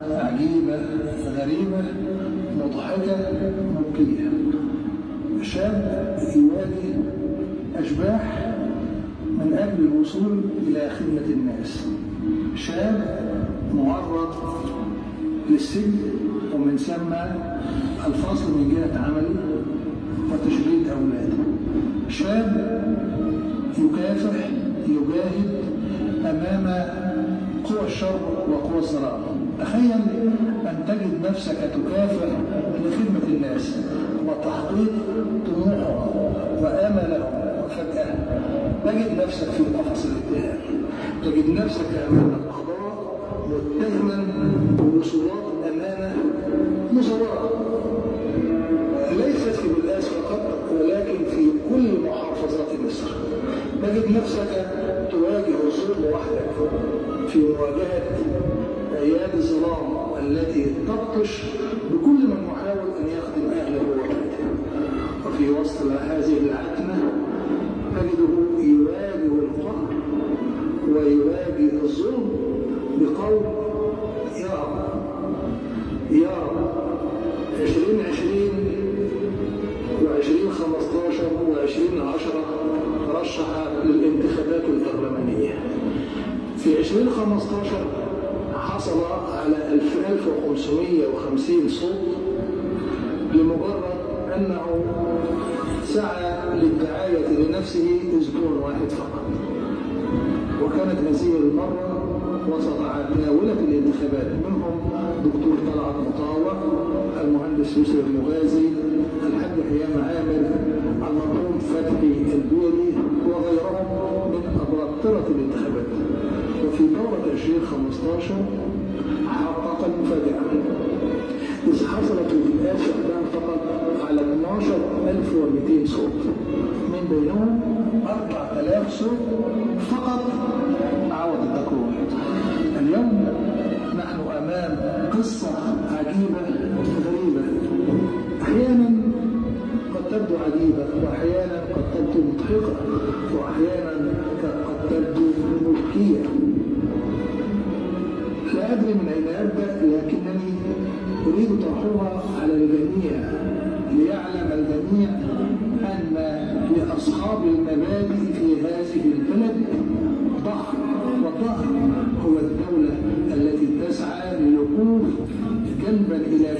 عجيبة غريبة مضحكة مبكية. شاب يواجه أشباح من أجل الوصول إلى خدمة الناس. شاب معرض للسجن ومن ثم الفصل من جهة عمله وتشريد أولاده. شاب يكافح يجاهد أمام قوى الشر وقوى الظلام. تخيل أن تجد نفسك تكافح لخدمة الناس وتحقيق طموحهم وآمالهم، وفجأة تجد نفسك في قفص الاتهام. تجد نفسك أمام القضاء متهما بوصولات أمانة مزورة، ليست في بلقاس فقط ولكن في كل محافظات مصر. تجد نفسك تواجه الظلم وحدك في مواجهة أيادي الظلام التي تبطش بكل من يحاول أن يخدم أهله وبلده. وفي وسط هذه العتمة تجده يواجه القهر ويواجه الظلم بقول يا رب يا رب 2020 و2015 و2010 رشح للانتخابات البرلمانية. في 2015 حصل على 1550 صوت لمجرد أنه سعى للدعاية لنفسه أسبوع واحد فقط. وكانت هذه المرة وسط عتاولة الانتخابات، منهم دكتور طلعت مطاوع، المهندس يوسف المغازي، الحاج حيام عامر، المرحوم فتحي الدولي وغيرهم من أباطرة الانتخابات. وفي دورة 2015 حقق المفاجأة، إذ حصلت البلقاس شهدان فقط على 12200 صوت، من بينهم 4000 صوت فقط عوض الدكروري. اليوم نحن أمام قصة عجيبة غريبة، أحيانا قد تبدو عجيبة وأحيانا قد تبدو مضحكة وأحيانا قد تبدو مبكية. لا أدري من أين أبدأ، لكنني أريد طرحها على الجميع ليعلم الجميع أن لأصحاب المبادئ في هذه البلد ظهر، والظهر هو الدولة التي تسعى للوقوف جنبا إلى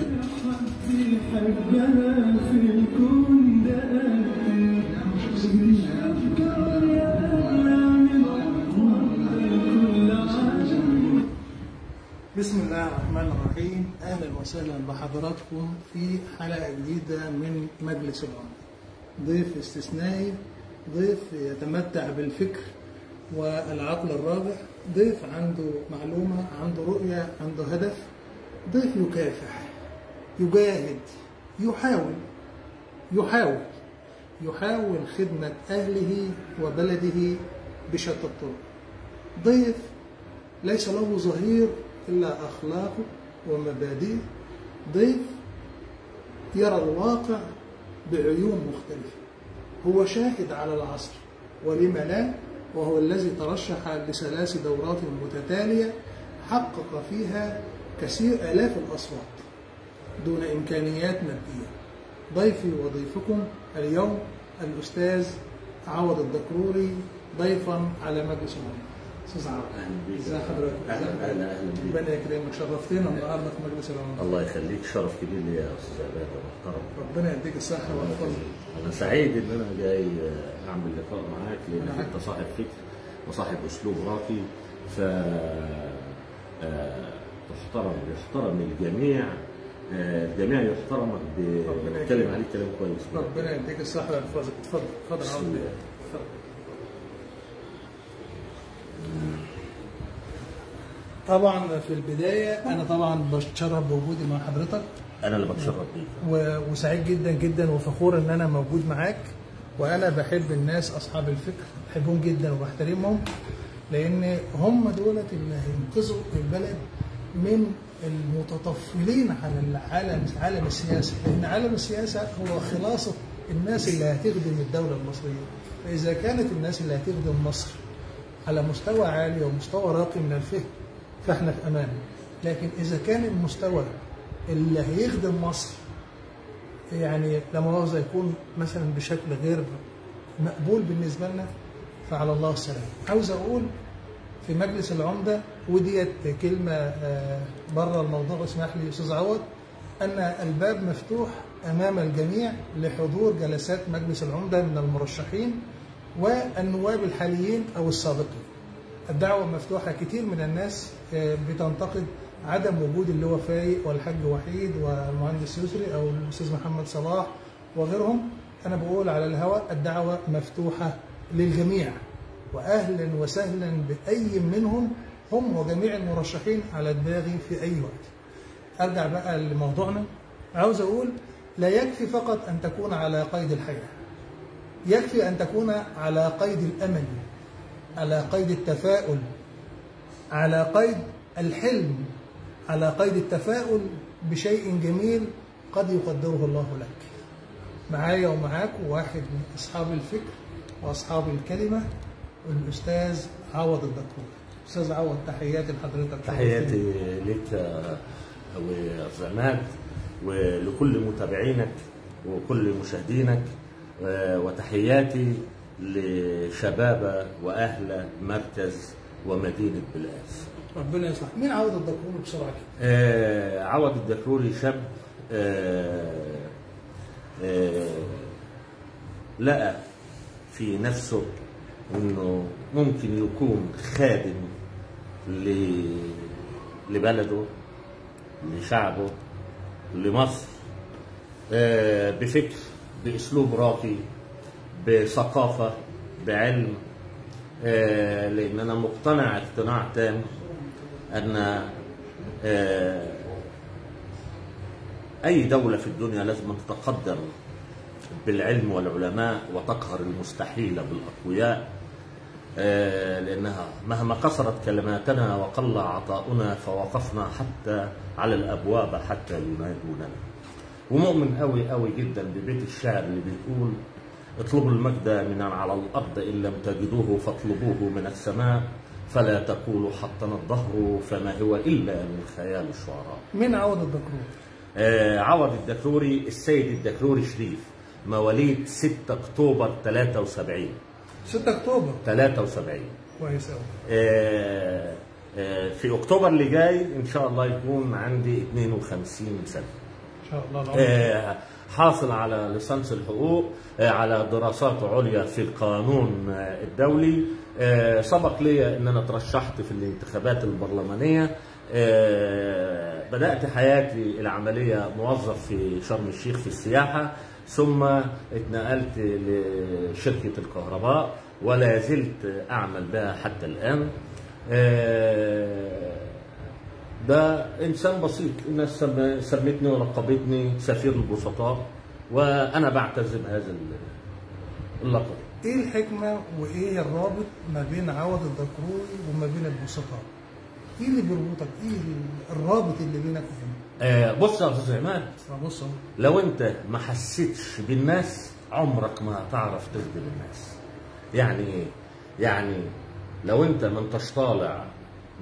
بسم الله الرحمن الرحيم. أهلا وسهلا بحضراتكم في حلقة جديدة من مجلس الأمة. ضيف استثنائي، ضيف يتمتع بالفكر والعقل الرابع، ضيف عنده معلومة، عنده رؤية، عنده هدف، ضيف يكافح يجاهد يحاول خدمة أهله وبلده بشتى الطرق. ضيف ليس له ظهير إلا أخلاقه ومبادئه. ضيف يرى الواقع بعيون مختلفة. هو شاهد على العصر ولم لا، وهو الذي ترشح ل3 دورات متتالية حقق فيها كثير آلاف الأصوات دون إمكانيات مادية. ضيفي وضيفكم اليوم الأستاذ عوض الدكروري، ضيفا على مجلس الأمة. استاذ عوض، ازي حضرتك؟ اهلا ربنا يكرمك، شرفتنا النهارده في مجلس الأمة. الله يخليك، شرف كبير لي يا استاذ عباد محترم. ربنا يديك الصحه والفضل. انا سعيد ان انا جاي اعمل لقاء معاك، لان انت صاحب فكر وصاحب اسلوب راقي، ف يحترم الجميع، الجميع يحترمك بتكلم عليك كلام كويس. ربنا يديك الصحه والفضل. اتفضل عوض. طبعا في البدايه انا طبعا بتشرف بوجودي مع حضرتك. انا اللي بتشرف بيك وسعيد جدا جدا وفخور ان انا موجود معاك. وانا بحب الناس اصحاب الفكر، بحبهم جدا وبحترمهم، لان هم دولت اللي هينقذوا البلد من المتطفلين على عالم السياسه، لان عالم السياسه هو خلاصه الناس اللي هتخدم الدوله المصريه. فاذا كانت الناس اللي هتخدم مصر على مستوى عالي ومستوى راقي من الفهم، فاحنا في امان. لكن إذا كان المستوى اللي هيخدم مصر يعني لا مؤاخذة يكون مثلا بشكل غير مقبول بالنسبة لنا، فعلى الله السلام. عاوز أقول في مجلس العمدة، وديت كلمة بره الموضوع اسمح لي أستاذ عوض، أن الباب مفتوح أمام الجميع لحضور جلسات مجلس العمدة من المرشحين والنواب الحاليين أو السابقين. الدعوة مفتوحة. كتير من الناس بتنتقد عدم وجود اللواء فايق والحاج وحيد والمهندس يسري أو الأستاذ محمد صلاح وغيرهم. أنا بقول على الهواء الدعوة مفتوحة للجميع، وأهلا وسهلا بأي منهم هم وجميع المرشحين على دماغي في أي وقت. أرجع بقى لموضوعنا. عاوز أقول لا يكفي فقط أن تكون على قيد الحياة، يكفي أن تكون على قيد الأمل، على قيد التفاؤل، على قيد الحلم، على قيد التفاؤل بشيء جميل قد يقدره الله لك. معايا ومعاك واحد من أصحاب الفكر وأصحاب الكلمة، الأستاذ عوض الدكتور. أستاذ عوض، تحياتي لحضرتك. تحياتي لك وأستاذ عماد ولكل متابعينك وكل مشاهدينك، وتحياتي لشباب وأهل مركز ومدينة بلقاس. ربنا يصلح. مين عوض الدكروري بسرعة كده؟ عوض الدكروري شاب لقى في نفسه انه ممكن يكون خادم لبلده، لشعبه، لمصر، بفكر، باسلوب راقي، بثقافه، بعلم. لان انا مقتنع اقتناع تام ان اي دوله في الدنيا لازم تتقدم بالعلم والعلماء وتقهر المستحيل بالاقوياء، لانها مهما قصرت كلماتنا وقل عطاؤنا فوقفنا حتى على الابواب حتى ينادوننا. ومؤمن قوي قوي جدا ببيت الشعر اللي بيقول: اطلبوا المجد من على الارض ان لم تجدوه فاطلبوه من السماء، فلا تقولوا حطنا الظهر فما هو الا من خيال الشعراء. مين عوض الدكروري؟ عوض الدكروري السيد الدكروري شريف، مواليد 6 اكتوبر 73. 6 اكتوبر 73. كويس قوي. في اكتوبر اللي جاي ان شاء الله يكون عندي 52 سنه ان شاء الله. حاصل على ليسانس الحقوق، على دراسات عليا في القانون الدولي. سبق لي ان انا ترشحت في الانتخابات البرلمانيه. بدأت حياتي العملية موظف في شرم الشيخ في السياحة، ثم اتنقلت لشركة الكهرباء ولا زلت أعمل بها حتى الآن. ده إنسان بسيط، الناس سمتني ولقبتني سفير البسطاء، وأنا بعتز بهذا اللقب. إيه الحكمة وإيه الرابط ما بين عوض الدكروري وما بين البسطاء؟ ايه اللي بيربطك؟ ايه الرابط اللي بينك وبينهم؟ بص يا استاذ عماد، بص لو انت ما حسيتش بالناس عمرك ما هتعرف تخدم الناس. يعني ايه؟ يعني لو انت ما انتش طالع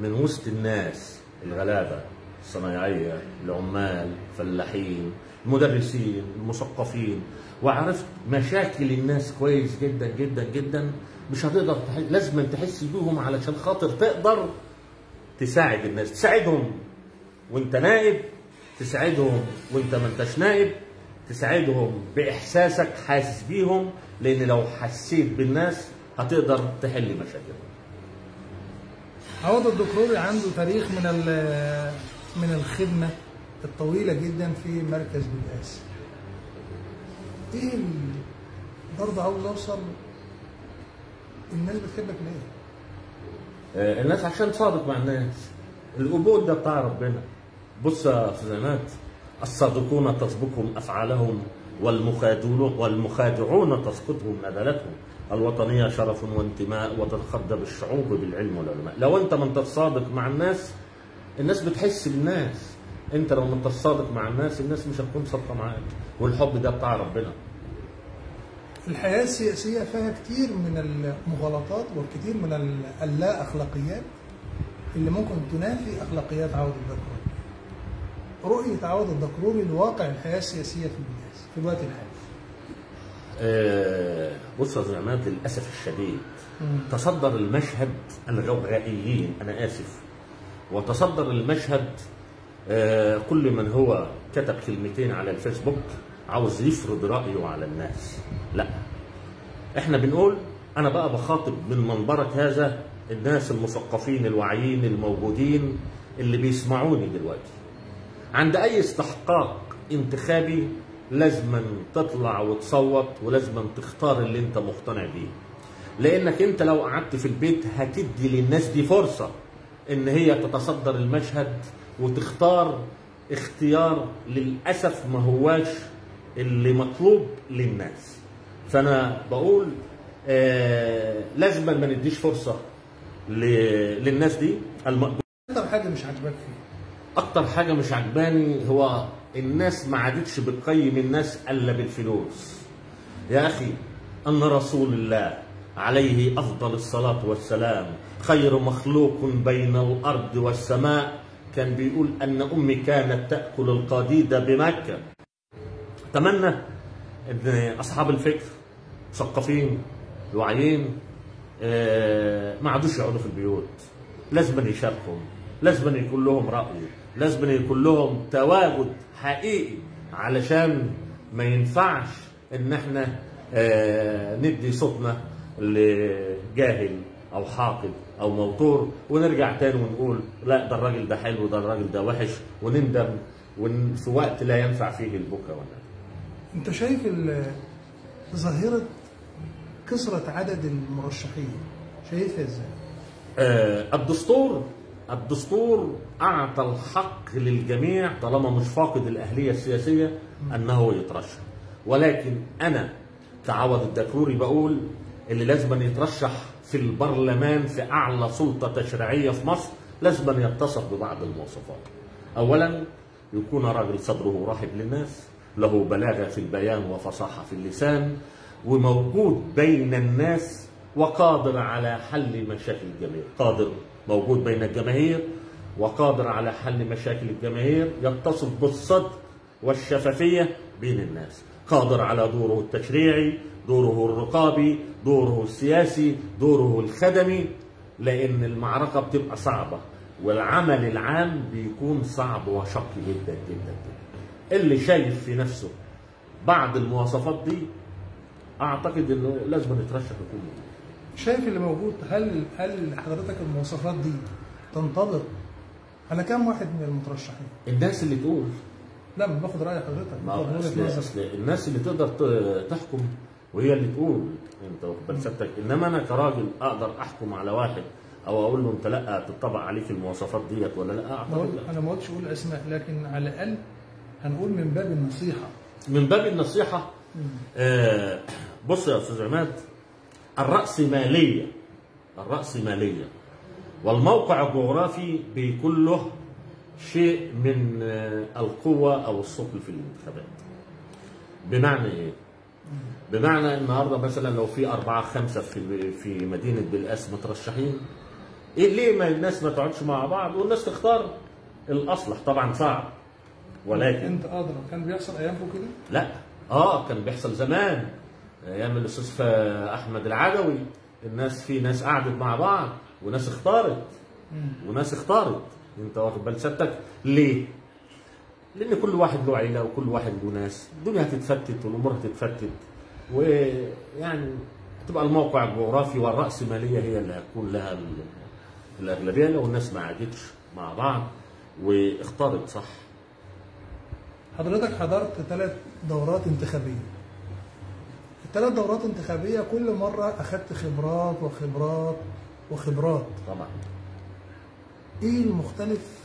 من وسط الناس الغلابه، الصنايعيه، العمال، الفلاحين، المدرسين، المثقفين، وعرفت مشاكل الناس كويس جدا جدا جدا، مش هتقدر لازم تحس بيهم علشان خاطر تقدر تساعد الناس، تساعدهم وانت نائب، تساعدهم وانت ما انتش نائب، تساعدهم باحساسك حاسس بيهم، لان لو حسيت بالناس هتقدر تحل مشاكلهم. عوض الدكروري عنده تاريخ من الخدمه الطويله جدا في مركز بلقاس. ايه برضه عاوز اوصل، الناس بتحبك ليه؟ الناس عشان صادق مع الناس. القبول ده بتاع ربنا. بص يا استاذ عماد، الصادقون تسبقهم افعالهم والمخادعون تسقطهم ندلتهم. الوطنيه شرف وانتماء وتتخدى بالشعوب بالعلم والعلماء. لو انت ما انت صادق مع الناس، الناس بتحس بالناس. انت لو ما انت صادق مع الناس مش هتكون صادقه معاك. والحب ده بتاع ربنا. الحياة السياسية فيها كتير من المغالطات والكثير من اللا أخلاقيات، اللي ممكن تنافي اخلاقيات عوض الدكروري. رؤيه عوض الدكروري لواقع الحياه السياسيه في الوقت الحالي. بص يا أستاذ عماد، للاسف الشديد تصدر المشهد الغوغائيين، انا اسف، وتصدر المشهد كل من هو كتب كلمتين على الفيسبوك عاوز يفرض رايه على الناس. لا، احنا بنقول، انا بقى بخاطب من منبرك هذا الناس المثقفين الواعيين الموجودين اللي بيسمعوني دلوقتي. عند اي استحقاق انتخابي لازما تطلع وتصوت، ولازما تختار اللي انت مقتنع بيه، لانك انت لو قعدت في البيت هتدي للناس دي فرصه ان هي تتصدر المشهد وتختار اختيار للاسف ما هواش اللي مطلوب للناس. فانا بقول لازما ما نديش فرصه للناس دي. اكتر حاجه مش عاجباك فيه؟ اكتر حاجه مش عجباني هو الناس ما عادتش بتقيم الناس الا بالفلوس. يا اخي، ان رسول الله عليه افضل الصلاه والسلام خير مخلوق بين الارض والسماء كان بيقول ان امي كانت تاكل القديد بمكه. اتمنى ان اصحاب الفكر مثقفين واعيين ما عادوش يقعدوا في البيوت، لازم يشاركوا، لازم يكون لهم راي، لازم يكون لهم تواجد حقيقي، علشان ما ينفعش ان احنا ندي صوتنا لجاهل او حاقد او موتور ونرجع تاني ونقول لا ده الراجل ده حلو ده الراجل ده وحش، ونندم في وقت لا ينفع فيه البكا والندم. انت شايف ظاهره كثره عدد المرشحين شايفها ازاي؟ الدستور اعطى الحق للجميع طالما مش فاقد الاهليه السياسيه انه يترشح، ولكن انا كعوض الدكروري بقول اللي لازم يترشح في البرلمان في اعلى سلطه تشريعيه في مصر لازم يتصف ببعض المواصفات. اولا يكون راجل صدره رحب للناس، له بلاغه في البيان وفصاحه في اللسان، وموجود بين الناس وقادر على حل مشاكل الجماهير، قادر موجود بين الجماهير وقادر على حل مشاكل الجماهير، يتصف بالصدق والشفافيه بين الناس، قادر على دوره التشريعي، دوره الرقابي، دوره السياسي، دوره الخدمي، لان المعركه بتبقى صعبه والعمل العام بيكون صعب وشق جدا جدا جدا. اللي شايف في نفسه بعض المواصفات دي اعتقد انه لازم يترشح يكون. شايف اللي موجود، هل حضرتك المواصفات دي تنطبق على كم واحد من المترشحين؟ الناس اللي تقول. لا، ما باخد راي حضرتك. أصل الناس اللي تقدر تحكم وهي اللي تقول، انت واخد بال سيادتك، انما انا كراجل اقدر احكم على واحد او اقول له انت لا تطبق عليك المواصفات ديت ولا لا؟ اعتقد لا. انا ما قلتش اقول اسماء، لكن على الاقل هنقول من باب النصيحه. من باب النصيحه. بص يا استاذ عماد، الرأسمالية والموقع الجغرافي بيكون له شيء من القوة أو الثقل في الانتخابات. بمعنى إيه؟ بمعنى النهارده مثلا لو في 4-5 في مدينة بلقاس مترشحين، ليه ما الناس ما تقعدش مع بعض والناس تختار الأصلح؟ طبعا صعب، ولكن أنت أدرى. كان بيحصل أيامكم كده؟ لا، كان بيحصل زمان ايام الاستاذ احمد العدوي، في ناس قعدت مع بعض وناس اختارت انت واخد بال سيادتك. ليه؟ لان كل واحد له عيله وكل واحد له ناس، الدنيا هتتفتت والامور هتتفتت، ويعني تبقى الموقع الجغرافي والرأسمالية هي اللي هتكون لها الاغلبيه لو الناس ما قعدتش مع بعض واختارت صح. حضرتك حضرت 3 دورات انتخابيه. ال3 دورات انتخابيه كل مره اخذت خبرات وخبرات وخبرات. طبعا. ايه المختلف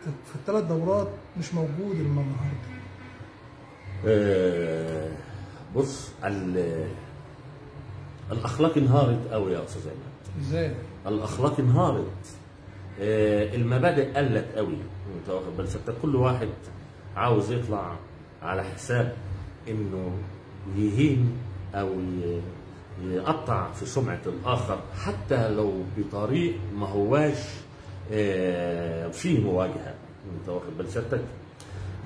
في ال3 دورات مش موجود النهارده؟ بص، الاخلاق انهارت قوي يا استاذ عماد. ازاي؟ الاخلاق انهارت، المبادئ قلت قوي، انت واخد بالك؟ كل واحد عاوز يطلع على حساب انه يهين او يقطع في سمعه الاخر، حتى لو بطريق ما هواش فيه مواجهه، انت واخد بال سيادتك؟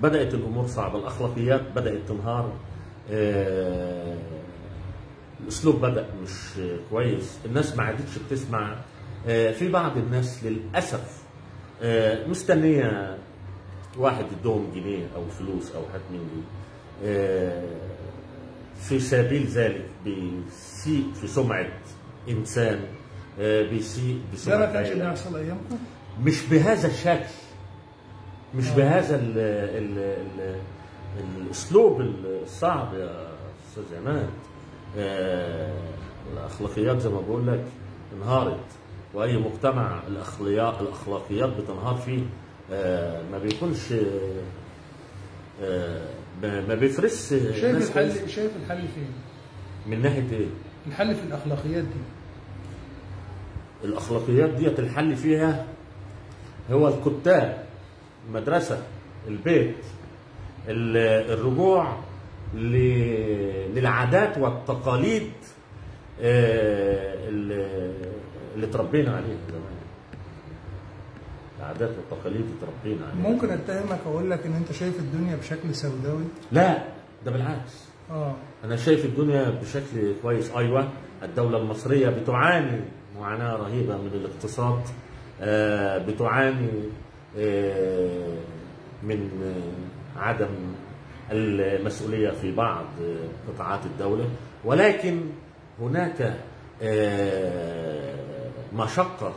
بدات الامور صعبه، الاخلاقيات بدات تنهار، الاسلوب بدا مش كويس، الناس ما عادتش بتسمع. في بعض الناس للاسف مستنيه واحد يدوهم جنيه او فلوس او حاجه من دي، في سبيل ذلك بيسيء في سمعه انسان، بيسيء بسمعه. ده ما كانش بيحصل ايامكم؟ مش بهذا الشكل، مش بهذا ال الاسلوب الصعب يا استاذ عماد. الاخلاقيات زي ما بقول لك انهارت، واي مجتمع الاخلاقيات بتنهار فيه ما بيكونش ما بيفرس. شايف الحل فين؟ من ناحيه ايه؟ الحل في الاخلاقيات دي. الاخلاقيات ديت الحل فيها هو الكتاب، المدرسه، البيت، الرجوع للعادات والتقاليد اللي تربينا عليها زمان. العادات والتقاليد اللي تربينا عليها. ممكن اتهمك اقول لك ان انت شايف الدنيا بشكل سوداوي؟ لا، ده بالعكس. انا شايف الدنيا بشكل كويس. ايوه، الدوله المصريه بتعاني معاناه رهيبه من الاقتصاد، بتعاني من عدم المسؤوليه في بعض قطاعات الدوله، ولكن هناك مشقه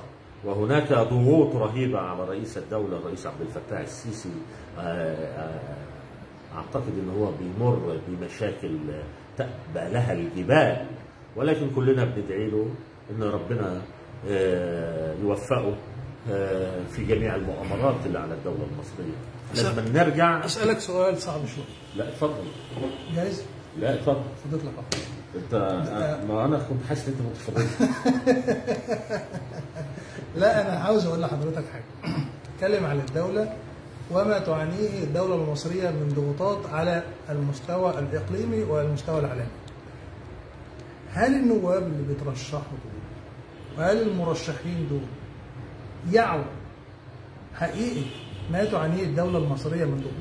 وهناك ضغوط رهيبه على رئيس الدوله الرئيس عبد الفتاح السيسي. اعتقد ان هو بيمر بمشاكل تأبى لها الجبال، ولكن كلنا بندعي له ان ربنا يوفقه في جميع المؤامرات اللي على الدوله المصريه. لازم نرجع. اسالك سؤال صعب شويه. لا اتفضل. جاهز؟ لا اتفضل. فضيت لك انت ما انا كنت حاسس ان انت متفضل. لا، انا عاوز اقول لحضرتك حاجه. اتكلم عن الدوله وما تعانيه الدوله المصريه من ضغوطات على المستوى الاقليمي والمستوى العالمي. هل النواب اللي بيترشحوا دول وهل المرشحين دول يعوا حقيقي ما تعانيه الدوله المصريه من ضغوط؟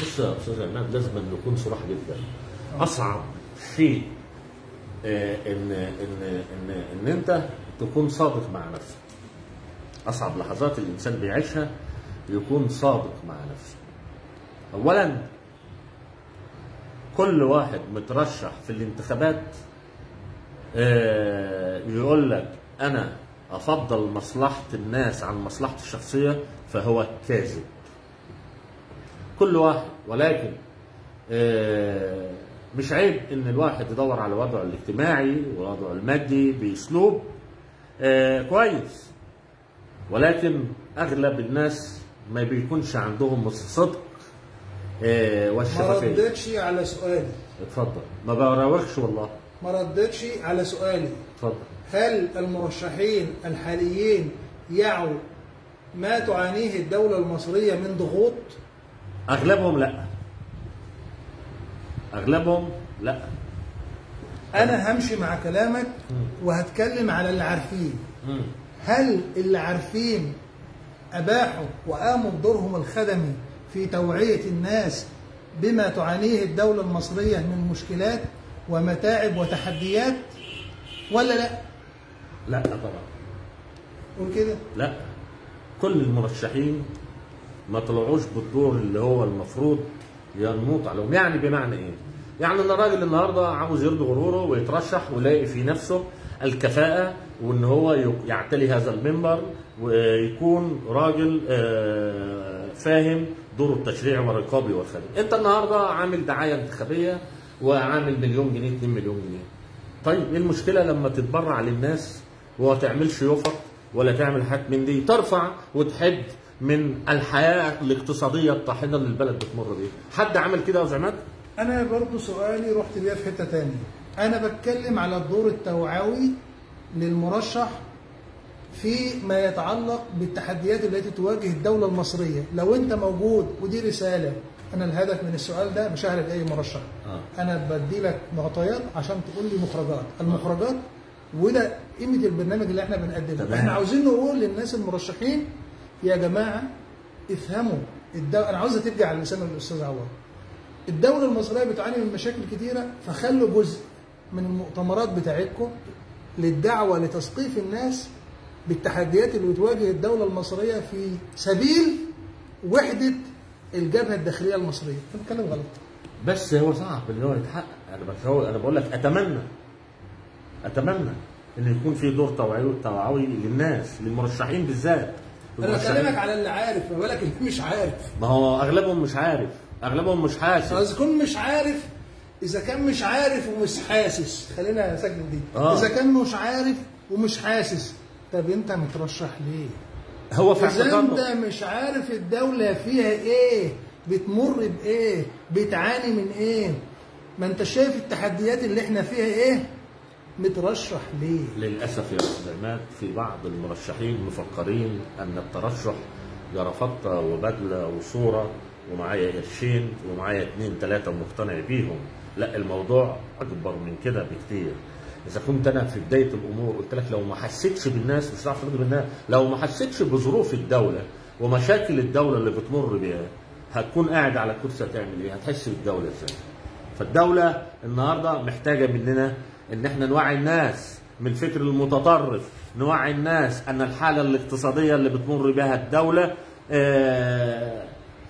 بص يا استاذ عماد، لازم نكون صراح جدا. اصعب شيء ان انت تكون صادق مع نفسك. اصعب لحظات الانسان بيعيشها يكون صادق مع نفسه. اولا، كل واحد مترشح في الانتخابات يقول لك انا افضل مصلحه الناس عن مصلحتي الشخصيه، فهو كاذب. كل واحد، ولكن مش عيب ان الواحد يدور على وضعه الاجتماعي ووضعه المادي باسلوب كويس، ولكن اغلب الناس ما بيكونش عندهم الصدق والشفافيه. ما ردتش على سؤالي. اتفضل. ما براوغش والله. ما ردتش على سؤالي. اتفضل. هل المرشحين الحاليين يعوا ما تعانيه الدولة المصرية من ضغوط؟ اغلبهم لا. اغلبهم لا. انا همشي مع كلامك وهتكلم على اللي عارفين. هل اللي عارفين اباحوا وقاموا بدورهم الخدمي في توعية الناس بما تعانيه الدولة المصرية من مشكلات ومتاعب وتحديات ولا لا؟ لا طبعا. قول كده. لا، كل المرشحين ما طلعوش بالدور اللي هو المفروض ينوط عليهم. يعني بمعنى ايه؟ يعني ان الراجل النهارده عاوز يرضي غروره ويترشح ويلاقي في نفسه الكفاءة وان هو يعتلي هذا المنبر ويكون راجل فاهم دوره التشريعي والرقابي والخدمي. انت النهارده عامل دعايه انتخابيه وعامل مليون جنيه 2 مليون جنيه. طيب ايه المشكله لما تتبرع للناس وما تعملش يفط ولا تعمل حاجات من دي ترفع وتحد من الحياه الاقتصاديه الطاحنه اللي البلد بتمر بيها؟ حد عمل كده يا استاذ عماد؟ انا برضو سؤالي رحت بيها في حته ثانيه. انا بتكلم على الدور التوعوي للمرشح فيما يتعلق بالتحديات التي تواجه الدولة المصرية. لو انت موجود، ودي رسالة، انا الهدف من السؤال ده مش ههلك اي مرشح. انا بدي لك معطيات عشان تقول لي مخرجات. المخرجات وده قيمة البرنامج اللي احنا بنقدمه. احنا عاوزين نقول للناس المرشحين يا جماعه افهموا انا عاوزها ترجع على لسان الاستاذ عوض. الدوله المصريه بتعاني من مشاكل كتيره، فخلوا جزء من المؤتمرات بتاعتكم للدعوه لتثقيف الناس بالتحديات اللي بتواجه الدوله المصريه في سبيل وحده الجبهه الداخليه المصريه. انا بتكلم غلط. بس هو صعب ان هو يتحقق. انا بقول لك اتمنى ان يكون في دور توعوي للناس، للمرشحين بالذات. انا بكلمك على اللي عارف، ما بالك اللي مش عارف. ما هو اغلبهم مش عارف، اغلبهم مش حاسس. اذا كان مش عارف، اذا كان مش عارف ومش حاسس، خلينا نسجل دي. اذا كان مش عارف ومش حاسس، طب انت مترشح ليه؟ هو في اذا انت مش عارف الدوله فيها ايه، بتمر بايه، بتعاني من ايه، ما انت شايف التحديات اللي احنا فيها ايه، مترشح ليه؟ للاسف يا استاذ عماد في بعض المرشحين مفكرين ان الترشح جرافطه وبدله وصوره ومعايا قرشين ومعايا 2 3 ومقتنع بيهم. لا، الموضوع اكبر من كده بكتير. اذا كنت انا في بدايه الامور قلت لك لو ما حسيتش بالناس مش هتعرف ترضي بالناس، لو ما حسيتش بظروف الدوله ومشاكل الدوله اللي بتمر بيها هتكون قاعد على كرسي هتعمل ايه؟ هتحس بالدوله ازاي؟ فالدوله النهارده محتاجه مننا ان احنا نوعي الناس من الفكر المتطرف، نوعي الناس ان الحاله الاقتصاديه اللي بتمر بها الدوله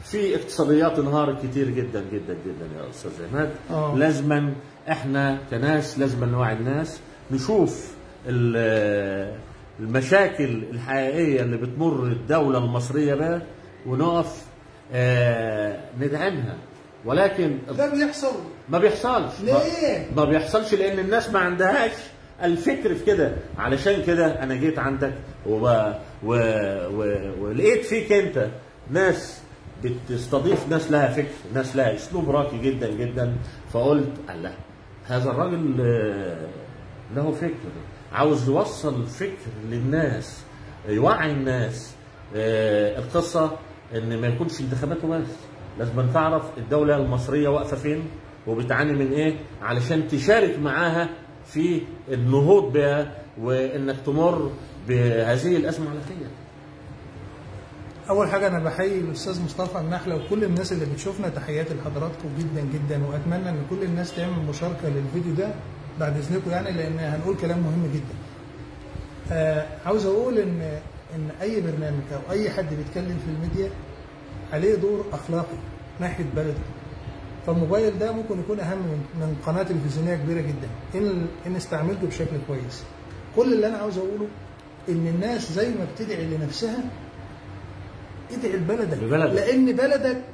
في اقتصاديات انهارت كتير جدا جدا جدا يا استاذ عماد. لازما احنا كناس لازما نوعي الناس، نشوف المشاكل الحقيقيه اللي بتمر الدوله المصريه بها ونقف ندعمها. ولكن ده بيحصل؟ ما بيحصلش. ليه؟ ما بيحصلش لان الناس ما عندهاش الفكر في كده. علشان كده انا جيت عندك ولقيت فيك انت ناس بتستضيف ناس لها فكر، ناس لها اسلوب راقي جدا جدا. فقلت الله، هذا الراجل له فكر، عاوز يوصل فكر للناس، يوعي الناس. القصه ان ما يكونش انتخاباته بس، لازم تعرف الدوله المصريه واقفه فين وبتعاني من ايه علشان تشارك معاها في النهوض بها وانك تمر بهذه الازمه على خير. اول حاجه انا بحيي الاستاذ مصطفى النحله وكل الناس اللي بتشوفنا، تحياتي لحضراتكم جدا جدا، واتمنى ان كل الناس تعمل مشاركه للفيديو ده بعد اذنكم يعني، لان هنقول كلام مهم جدا. عاوز اقول ان اي برنامج او اي حد بيتكلم في الميديا عليه دور اخلاقي ناحيه بلده. فالموبايل ده ممكن يكون اهم من قناه تلفزيونيه كبيره جدا ان استعملته بشكل كويس. كل اللي انا عاوز اقوله ان الناس زي ما بتدعي لنفسها ادعي لبلدك، لان بلدك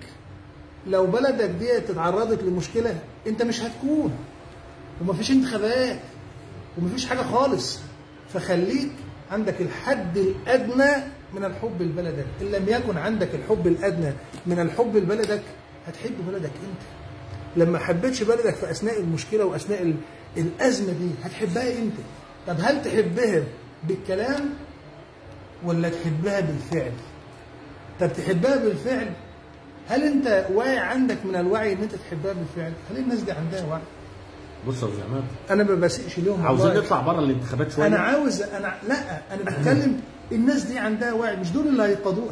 لو بلدك دي اتعرضت لمشكله انت مش هتكون، ومفيش انتخابات ومفيش حاجه خالص. فخليك عندك الحد الادنى من الحب لبلدك. ان لم يكن عندك الحب الادنى من الحب لبلدك هتحب بلدك امتى؟ لما حبيتش بلدك في اثناء المشكله واثناء الازمه دي هتحبها امتى؟ طب هل تحبها بالكلام ولا تحبها بالفعل؟ طب تحبها بالفعل، هل انت واعي عندك من الوعي ان انت تحبها بالفعل؟ هل الناس دي عندها وعي؟ بص يا زعمات، انا ما بسقش لهم، عاوزين نطلع بره الانتخابات شويه. انا بتكلم الناس دي عندها وعي، مش دول اللي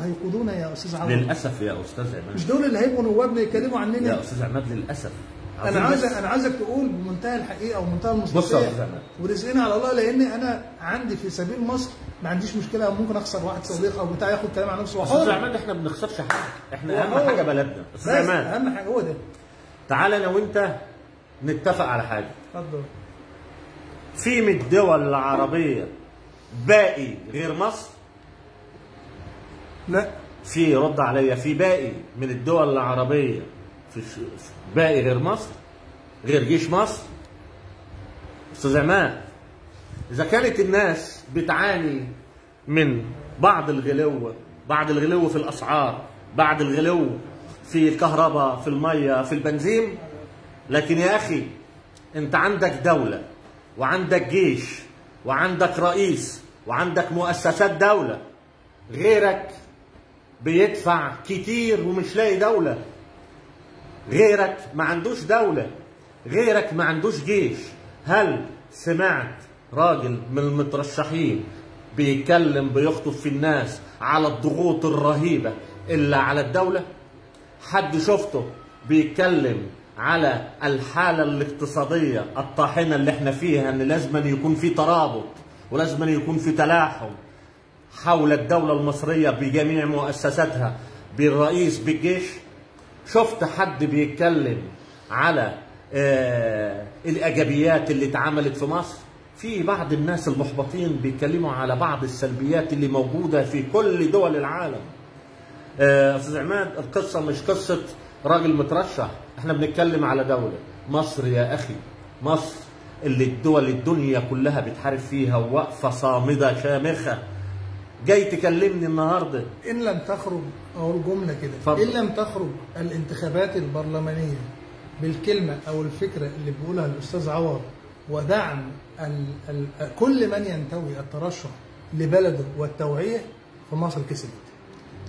هيقودونا يا استاذ عماد. للاسف يا استاذ عماد، مش دول اللي هيبقوا نوابنا يتكلموا عننا يا استاذ عماد للاسف. انا عايزك تقول بمنتهى الحقيقه ومنتهى المصداقيه ورزقنا على الله، لان انا عندي في سبيل مصر ما عنديش مشكله، ممكن اخسر واحد صديق او بتاع ياخد كلام عن نفسه وحر. استاذ عماد احنا ما بنخسرش حاجه، احنا اهم حاجه بلدنا. استاذ عماد اهم حاجه هو ده. تعالى انا وانت نتفق على حاجه. اتفضل. في من الدول العربيه باقي غير مصر؟ لا. في، رد عليا، في باقي من الدول العربيه في باقي غير مصر؟ غير جيش مصر؟ استاذ عماد، اذا كانت الناس بتعاني من بعض الغلو في الاسعار، بعض الغلو في الكهرباء، في الميه، في البنزين، لكن يا اخي انت عندك دوله وعندك جيش وعندك رئيس وعندك مؤسسات دوله، غيرك بيدفع كتير ومش لاقي دوله، غيرك ما عندوش دوله، غيرك ما عندوش جيش. هل سمعت راجل من المترشحين بيتكلم بيخطب في الناس على الضغوط الرهيبة اللي على الدولة؟ حد شفته بيتكلم على الحالة الاقتصادية الطاحنة اللي احنا فيها، ان لازم يكون في ترابط ولازم يكون في تلاحم حول الدولة المصرية بجميع مؤسساتها، بالرئيس بالجيش؟ شفت حد بيتكلم على الإيجابيات اللي اتعملت في مصر؟ في بعض الناس المحبطين بيتكلموا على بعض السلبيات اللي موجودة في كل دول العالم. أستاذ عماد، القصة مش قصة راجل مترشح، احنا بنتكلم على دولة مصر يا أخي، مصر اللي الدول الدنيا كلها بتحارب فيها وواقفة صامدة شامخة. جاي تكلمني النهارده إن لم تخرج، أقول جملة كده، فضل. إن لم تخرج الانتخابات البرلمانية بالكلمة أو الفكرة اللي بيقولها الأستاذ عوض ودعم كل من ينتوي الترشح لبلده والتوعية، فمصر كسبت.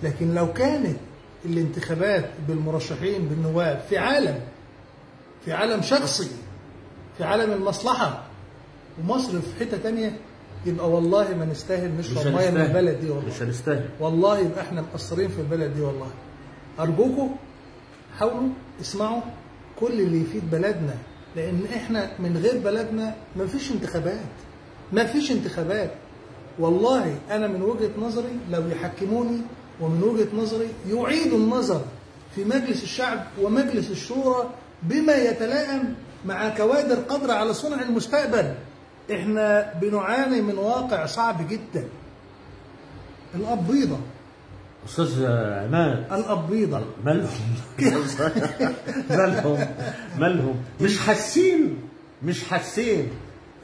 لكن لو كانت الانتخابات بالمرشحين بالنواب في عالم شخصي، في عالم المصلحة، ومصر في حتة تانية، يبقى والله ما نستاهل نشرب ميه من البلد دي، والله مش هنستاهل، والله يبقى احنا مقصرين في البلد دي. والله ارجوكم حاولوا اسمعوا كل اللي يفيد بلدنا، لان احنا من غير بلدنا ما فيش انتخابات. والله انا من وجهة نظري لو يحكموني، ومن وجهة نظري يعيدوا النظر في مجلس الشعب ومجلس الشورى بما يتلائم مع كوادر قادرة على صنع المستقبل. احنا بنعاني من واقع صعب جدا. القبيضة استاذ عماد، القبيضة مالهم مش حاسين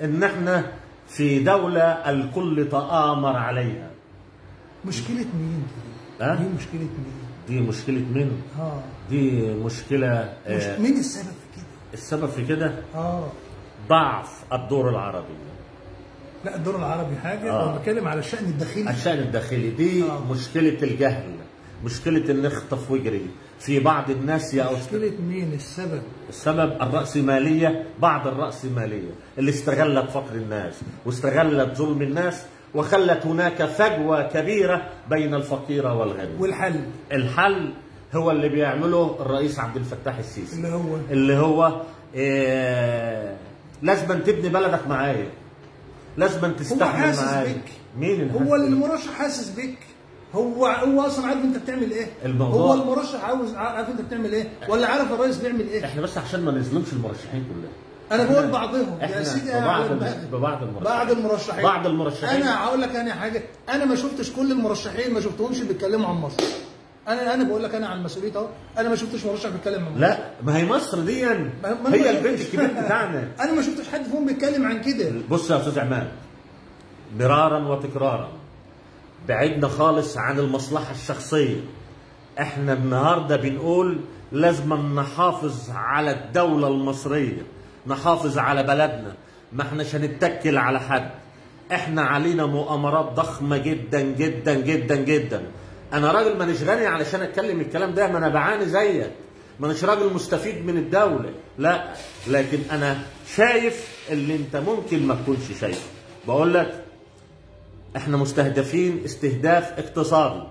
ان احنا في دولة الكل تآمر عليها. مشكلة مين دي؟ دي مشكلة مين؟ دي مشكلة مين؟ دي مشكلة مين السبب في كده؟ السبب في كده ضعف الدور العربي. لا، الدور العربي حاجة، أنا بتكلم على الشأن الداخلي. الشأن الداخلي دي مشكلة الجهل، مشكلة ان اخطف وجري في بعض الناس. يا مشكلة مين السبب؟ السبب الرأسمالية، بعض الرأسمالية اللي استغلت فقر الناس واستغلت ظلم الناس وخلت هناك فجوة كبيرة بين الفقير والغني. الحل هو اللي بيعمله الرئيس عبد الفتاح السيسي، اللي هو لازم تبني بلدك معايا، لازم تستحمل معايا. مين هو المرشح حاسس بك؟ هو اصلا عارف انت بتعمل ايه؟ هو المرشح عارف انت بتعمل ايه؟ ولا عارف الرئيس بيعمل ايه؟ احنا بس عشان ما نظلمش المرشحين كلهم، انا بقول بعضهم يا سيدي، بعض المرشحين. انا هقول لك انا حاجه، انا ما شفتش كل المرشحين، ما شفتهمش بيتكلموا عن مصر. انا بقول لك انا عن مسؤوليتي اهو، انا ما شفتش مرشح بيتكلم عن مصر. لا، ما هي مصر دي هي البنت الكبير بتاعنا. انا ما شفتش حد فيهم بيتكلم عن كده. بص يا استاذ عماد، مرارا وتكرارا بعدنا خالص عن المصلحه الشخصيه. احنا النهارده بنقول لازم نحافظ على الدوله المصريه، نحافظ على بلدنا، ما احناش هنتكل على حد. احنا علينا مؤامرات ضخمه جدا جدا جدا جدا. انا راجل مانيش غني علشان اتكلم الكلام ده، ما انا بعاني زيك، مانيش راجل مستفيد من الدوله، لا، لكن انا شايف اللي انت ممكن ما تكونش شايفه. بقول لك احنا مستهدفين استهداف اقتصادي،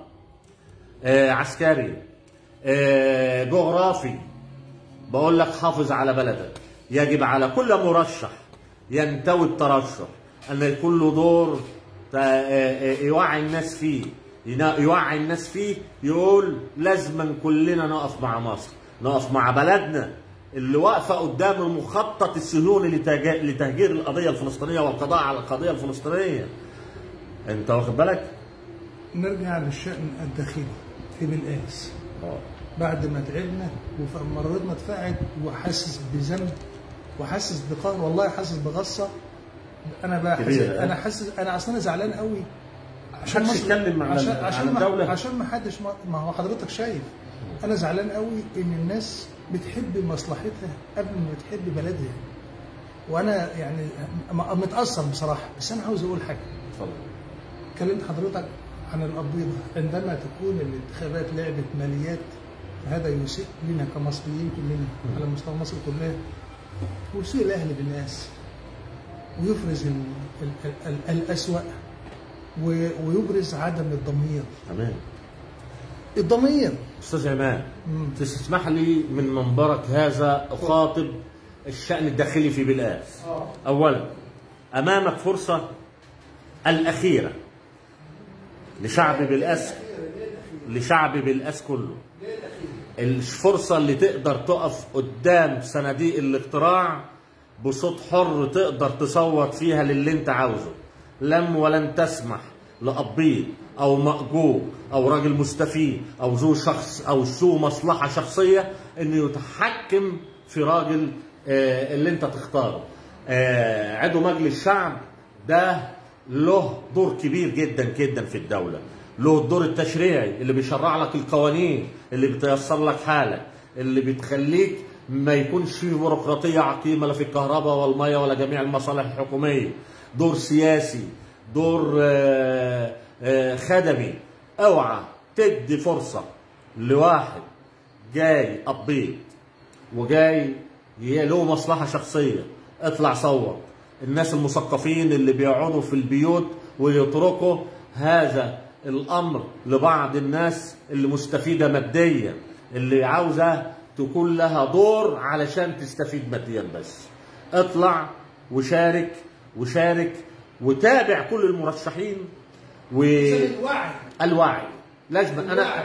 عسكري، جغرافي. بقول لك حافظ على بلدك. يجب على كل مرشح ينتوي الترشح ان يكون له دور يوعي الناس فيه، يقول لازم كلنا نقف مع مصر، نقف مع بلدنا اللي واقفه قدام المخطط الصهيوني لتهجير القضيه الفلسطينيه والقضاء على القضيه الفلسطينيه. انت واخد بالك؟ نرجع للشأن الداخلي في بالقاس. بعد ما تعبنا ومرضنا اتفقعت وحاسس بذنب وحاسس بقهر، والله حاسس بغصه. انا بقى انا اصلا زعلان قوي عشان تتكلم عن الدوله، عشان ما حدش، ما هو حضرتك شايف انا زعلان قوي ان الناس بتحب مصلحتها قبل ما بتحب بلدها. وانا يعني متاثر بصراحه، بس انا عاوز اقول حاجه. اتفضل. كلمت حضرتك عن القبيضه. عندما تكون الانتخابات لعبه ماليات، هذا يسيء لنا كمصريين كلنا على مستوى مصر كلها، ويسيء الاهل بالناس، ويفرز الأسوأ ويبرز عدم الضمير. تمام. الضمير استاذ عماد، تسمح لي من منبرك هذا اخاطب الشأن الداخلي في بلقاس. اولا امامك فرصه الاخيره لشعب بلقاس كله، الفرصه اللي تقدر تقف قدام صناديق الاقتراع بصوت حر تقدر تصوت فيها للي انت عاوزه. لم ولن تسمح لأبيض او مأجور او راجل مستفيد او ذو شخص او ذو مصلحه شخصيه انه يتحكم في راجل اللي انت تختاره. عضو مجلس الشعب ده له دور كبير جدا جدا في الدوله، له الدور التشريعي اللي بيشرع لك القوانين اللي بتيسر لك حالك، اللي بتخليك ما يكونش فيه بيروقراطيه عقيمه لا في الكهرباء والميه ولا جميع المصالح الحكوميه. دور سياسي، دور خدمي. اوعى تدي فرصه لواحد جاي أبيض وجاي له مصلحه شخصيه. اطلع صوت. الناس المثقفين اللي بيقعدوا في البيوت ويتركوا هذا الامر لبعض الناس اللي مستفيده ماديا، اللي عاوزه تكون لها دور علشان تستفيد ماديا بس. اطلع وشارك وتابع كل المرشحين. الوعي لازم.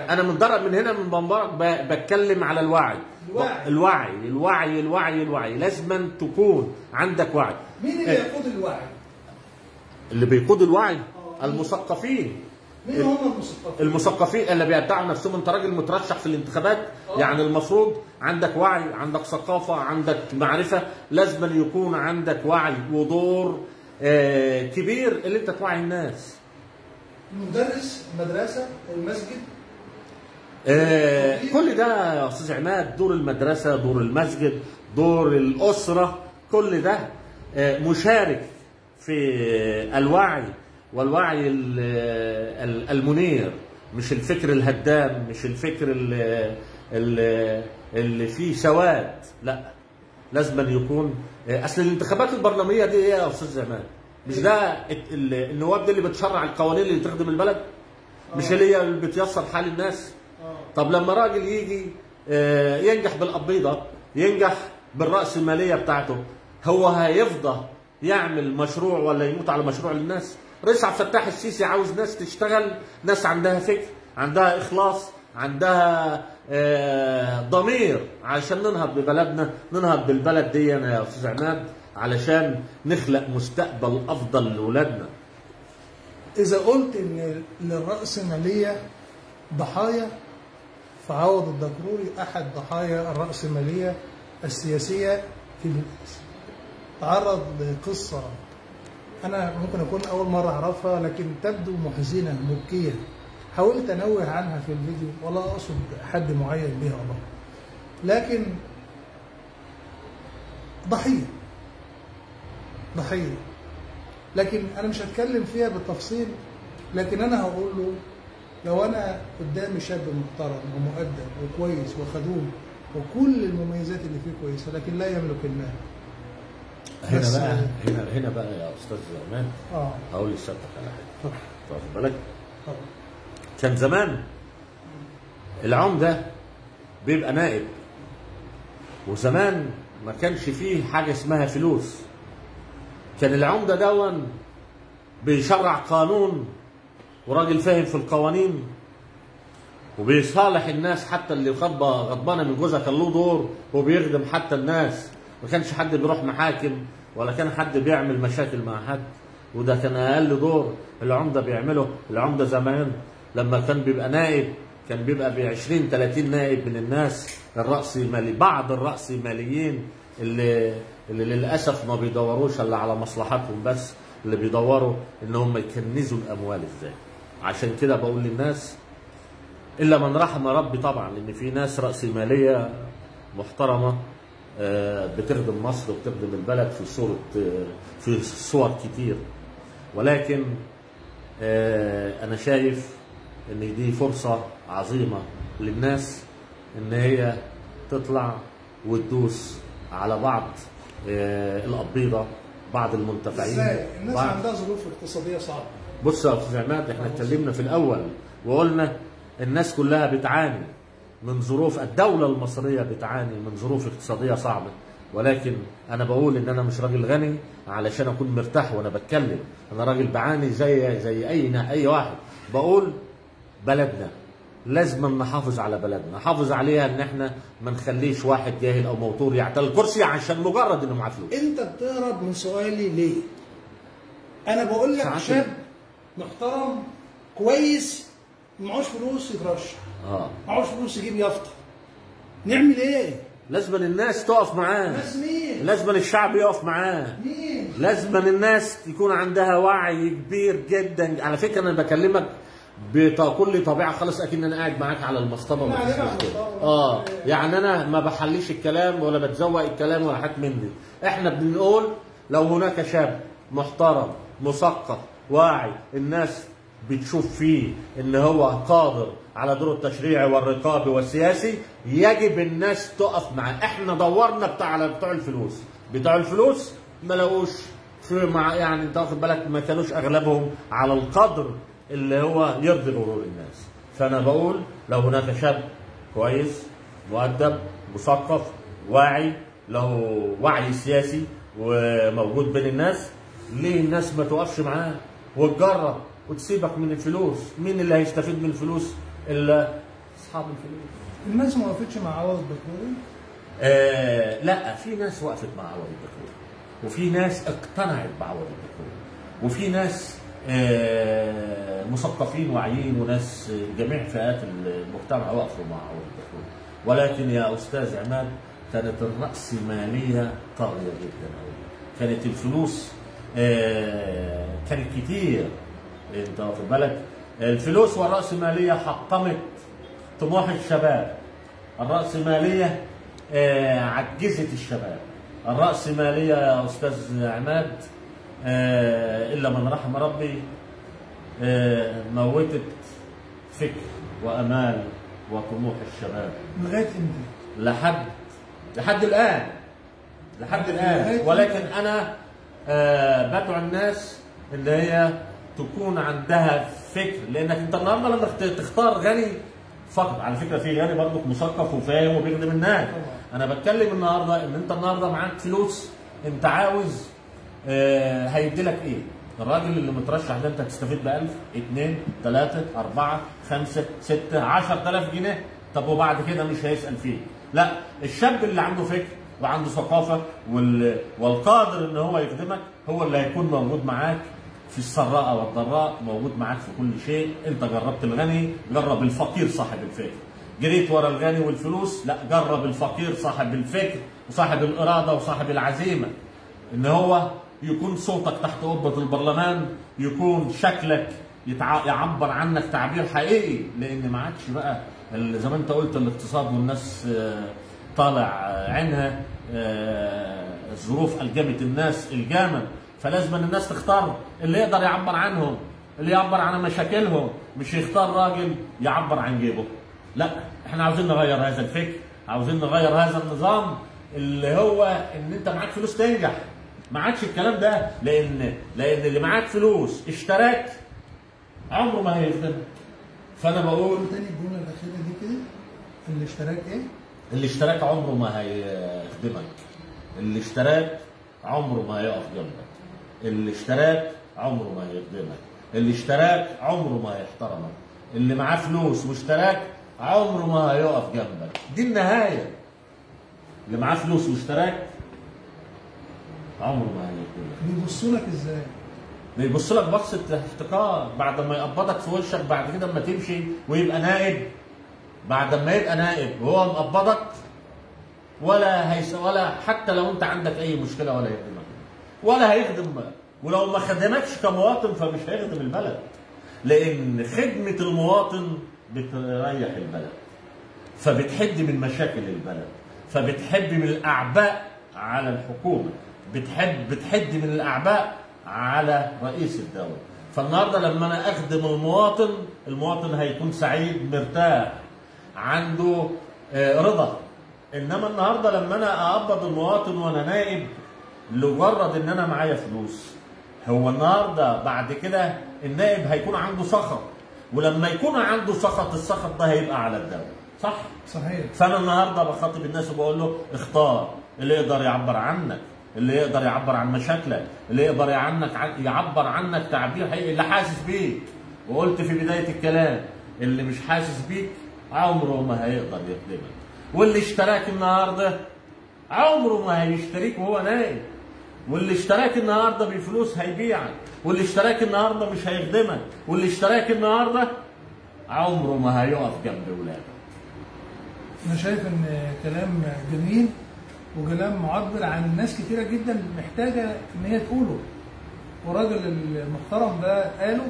انا من هنا من منبرك بتكلم على الوعي. الوعي لازم تكون عندك وعي. مين اللي بيقود الوعي؟ اللي بيقود الوعي المثقفين. مين هم المثقفين اللي بيدعوا نفسهم انت راجل مترشح في الانتخابات. يعني المفروض عندك وعي، عندك ثقافه، عندك معرفه. لازم يكون عندك وعي ودور كبير اللي انت توعي الناس. المدرس، المدرسه، المسجد، كل ده يا استاذ عماد. دور المدرسه، دور المسجد، دور الاسره، كل ده مشارك في الوعي، والوعي المنير، مش الفكر الهدام، مش الفكر اللي فيه سواد. لا، لازم يكون اصل الانتخابات البرلمانيه دي ايه يا استاذ عماد؟ مش ده النواب دي اللي بتشرع القوانين اللي تخدم البلد؟ مش هي اللي بتيسر حال الناس؟ طب لما راجل يجي ينجح بالقبيضه، ينجح بالرأسمالية بتاعته، هو هيفضى يعمل مشروع ولا يموت على مشروع للناس؟ رئيس عبد الفتاح السيسي عاوز ناس تشتغل، ناس عندها فكر، عندها إخلاص، عندها ضمير، علشان ننهض ببلدنا، ننهض بالبلد دي يا أستاذ عماد، علشان نخلق مستقبل أفضل لأولادنا. إذا قلت إن الرأسمالية ضحايا، فعوض الدكروري أحد ضحايا الرأسمالية السياسية في بلقاس. تعرض لقصة أنا ممكن أكون أول مرة أعرفها، لكن تبدو محزنة مبكية. حاولت أنوه عنها في الفيديو، ولا أقصد حد معين بها والله، لكن ضحية. لكن أنا مش هتكلم فيها بالتفصيل، لكن أنا هقول له لو أنا قدامي شاب محترم ومؤدب وكويس وخدوم وكل المميزات اللي فيه كويسة، لكن لا يملك المال. هنا بقى يا استاذ عماد هقول لسيادتك على حاجه. واخد بالك؟ كان زمان العمده بيبقى نائب، وزمان ما كانش فيه حاجه اسمها فلوس. كان العمده دون بيشرع قانون، وراجل فاهم في القوانين، وبيصالح الناس، حتى اللي غضبانه من جوزها كان له دور، وبيخدم حتى الناس. ما كانش حد بيروح محاكم، ولا كان حد بيعمل مشاكل مع حد، وده كان اقل دور العمده بيعمله. العمده زمان لما كان بيبقى نائب، كان بيبقى ب 20-30 نائب من الناس الرأسمالي، بعض الرأسماليين اللي للاسف ما بيدوروش الا على مصلحتهم بس، اللي بيدوروا ان هم يكنزوا الاموال ازاي. عشان كده بقول للناس الا من رحم ربي طبعا، ان في ناس رأسمالية محترمه بتخدم مصر وبتخدم البلد في صور كتير، ولكن انا شايف ان دي فرصه عظيمه للناس ان هي تطلع وتدوس على بعض القبيضه، بعض المنتفعين. ازاي؟ الناس عندها ظروف اقتصاديه صعبه. بص يا استاذ عماد، احنا اتكلمنا في الاول وقلنا الناس كلها بتعاني من ظروف، الدولة المصرية بتعاني من ظروف اقتصادية صعبة، ولكن انا بقول ان انا مش راجل غني علشان اكون مرتاح وانا بتكلم، انا راجل بعاني زي اي واحد. بقول بلدنا لازم نحافظ على بلدنا، نحافظ عليها ان احنا ما نخليش واحد جاهل او موتور يعتل الكرسي عشان مجرد انه معاه فلوس. انت بتهرب من سؤالي ليه؟ انا بقول لك شاب محترم كويس معهوش فلوس يترشح، معهوش فلوس يجيب يافطه، نعمل ايه؟ لازم الناس تقف معاه. ناس مين؟ لازم الشعب يقف معاه. مين؟ لازم الناس يكون عندها وعي كبير جدا. على فكره انا بكلمك بكل طبيعه خالص، اكن انا قاعد معاك على المصطبه مفيش مشكله. يعني انا ما بحليش الكلام ولا بتزوق الكلام ولا حاجات من دي. احنا بنقول لو هناك شاب محترم مثقف واعي الناس بتشوف فيه ان هو قادر على دور التشريعي والرقابي والسياسي، يجب الناس تقف معاه. احنا دورنا على بتوع الفلوس ما لقوش يعني انت واخد بالك، ما كانوش اغلبهم على القدر اللي هو يرضي غرور الناس. فانا بقول لو هناك شاب كويس مؤدب مثقف واعي له وعي سياسي وموجود بين الناس، ليه الناس ما توقفش معاه وتجرب وتسيبك من الفلوس؟ مين اللي هيستفيد من الفلوس الا اصحاب الفلوس؟ الناس ما وقفتش مع عوض الدكتوري؟ لا، في ناس وقفت مع عوض الدكتوري، وفي ناس اقتنعت بعوض الدكتوري، وفي ناس مثقفين واعيين وناس جميع فئات المجتمع وقفوا مع عوض الدكتوري. ولكن يا استاذ عماد كانت الرأسمالية طاغية جدا قوي، كانت الفلوس كانت كتير. انت واخد بالك، الفلوس والرأسمالية حطمت طموح الشباب، الرأسمالية عجزت الشباب، الرأسمالية يا أستاذ عماد إلا من رحم ربي موتت فكر وأمال وطموح الشباب لغاية امتى؟ لحد الآن. ولكن أنا بدعو الناس اللي هي تكون عندها فكر، لأنك أنت النهارده لما تختار غني فقط، على فكرة في غني برضك مثقف وفاهم وبيخدم الناس. أنا بتكلم النهارده إن أنت النهارده معاك فلوس، أنت عاوز هيدي لك إيه؟ الراجل اللي مترشح ده أنت هتستفيد ب 1000 2 3 4 5 6 10000 جنيه، طب وبعد كده مش هيسأل فيه. لا، الشاب اللي عنده فكر وعنده ثقافة والقادر إن هو يخدمك هو اللي هيكون موجود معاك في السراء والضراء، موجود معاك في كل شيء. انت جربت الغني، جرب الفقير صاحب الفكر. جريت ورا الغني والفلوس، لا، جرب الفقير صاحب الفكر وصاحب الإرادة وصاحب العزيمة، ان هو يكون صوتك تحت قبة البرلمان، يكون شكلك يعبر عنك تعبير حقيقي. لان ما عادش بقى زي ما انت قلت الاقتصاد والناس طالع عينها، الظروف الجمت الناس الجامة، فلازم الناس تختار اللي يقدر يعبر عنهم، اللي يعبر عن مشاكلهم، مش يختار راجل يعبر عن جيبه. لا، احنا عاوزين نغير هذا الفكر، عاوزين نغير هذا النظام اللي هو ان انت معاك فلوس تنجح. ما عادش الكلام ده، لان اللي معاك فلوس اشتراك عمره ما هيخدمك. فانا بقول تاني الجمله الاخيره دي كده، الاشتراك ايه؟ الاشتراك عمره ما هيخدمك، الاشتراك عمره ما هيقف جنبك، الاشتراك عمره ما هيخدمك، الاشتراك عمره ما هيحترمك. اللي معاه فلوس واشتراك عمره ما هيقف جنبك، دي النهايه. اللي معاه فلوس واشتراك عمره ما هيخدمك. بيبصوا لك ازاي؟ بيبص لك بصه احتقار بعد ما يقبضك في وشك، بعد كده اما تمشي ويبقى نائب، بعد ما يبقى نائب وهو مقبضك ولا حتى لو انت عندك اي مشكله ولا يخدمك ولا هيخدم بقى. ولو ما خدمكش كمواطن فمش هيخدم البلد، لان خدمه المواطن بتريح البلد، فبتحد من مشاكل البلد، فبتحد من الاعباء على الحكومه، بتحد من الاعباء على رئيس الدوله. فالنهارده لما انا اخدم المواطن هيكون سعيد مرتاح عنده رضا. انما النهارده لما انا اقبض المواطن وانا نائب لمجرد ان انا معايا فلوس، هو النهارده بعد كده النائب هيكون عنده سخط، ولما يكون عنده سخط السخط ده هيبقى على الدوله، صح؟ صحيح. فانا النهارده بخاطب الناس وبقول له اختار اللي يقدر يعبر عنك، اللي يقدر يعبر عن مشاكلك، اللي يقدر يعبر عنك تعبير حقيقي، اللي حاسس بيك. وقلت في بدايه الكلام اللي مش حاسس بيك عمره ما هيقدر يخدمك، واللي اشتراك النهارده عمره ما هيشتريك وهو نايم، واللي اشتراك النهارده بفلوس هيبيعك، واللي اشتراك النهارده مش هيخدمك، واللي اشتراك النهارده عمره ما هيقف جنب ولادك. انا شايف ان كلام جميل وكلام معبر عن ناس كتيره جدا محتاجه ان هي تقوله، والراجل المحترم ده قاله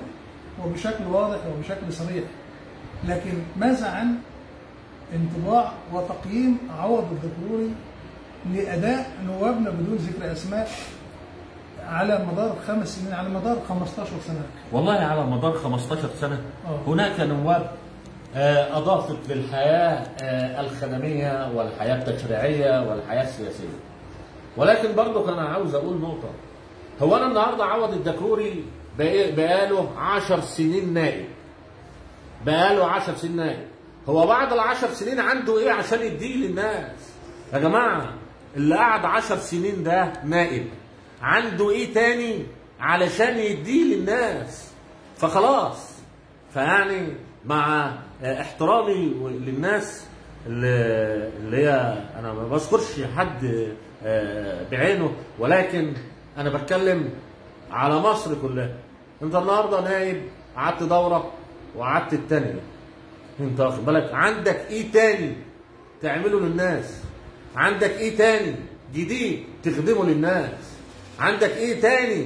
وبشكل واضح وبشكل صريح. لكن ماذا عن انطباع وتقييم عوض الدكروري لاداء نوابنا بدون ذكر اسماء على مدار 5 سنين، على مدار 15 سنه؟ والله على مدار 15 سنه هناك نواب اضافت للحياه الخدميه والحياه التشريعيه والحياه السياسيه. ولكن برضه انا عاوز اقول نقطه، هو انا النهارده عوض الدكروري بقاله 10 سنين نائب، بقاله 10 سنين نائب. هو بعد ال10 سنين عنده ايه عشان يديه للناس؟ يا جماعه اللي قعد 10 سنين ده نائب عنده ايه تاني علشان يديه للناس؟ فخلاص، فيعني مع احترامي للناس اللي هي انا ما بذكرش حد بعينه، ولكن انا بتكلم على مصر كلها. انت النهارده نائب قعدت دوره وقعدت الثانيه، انت واخد بالك عندك ايه تاني تعمله للناس؟ عندك ايه تاني جديد تخدمه للناس؟ عندك ايه تاني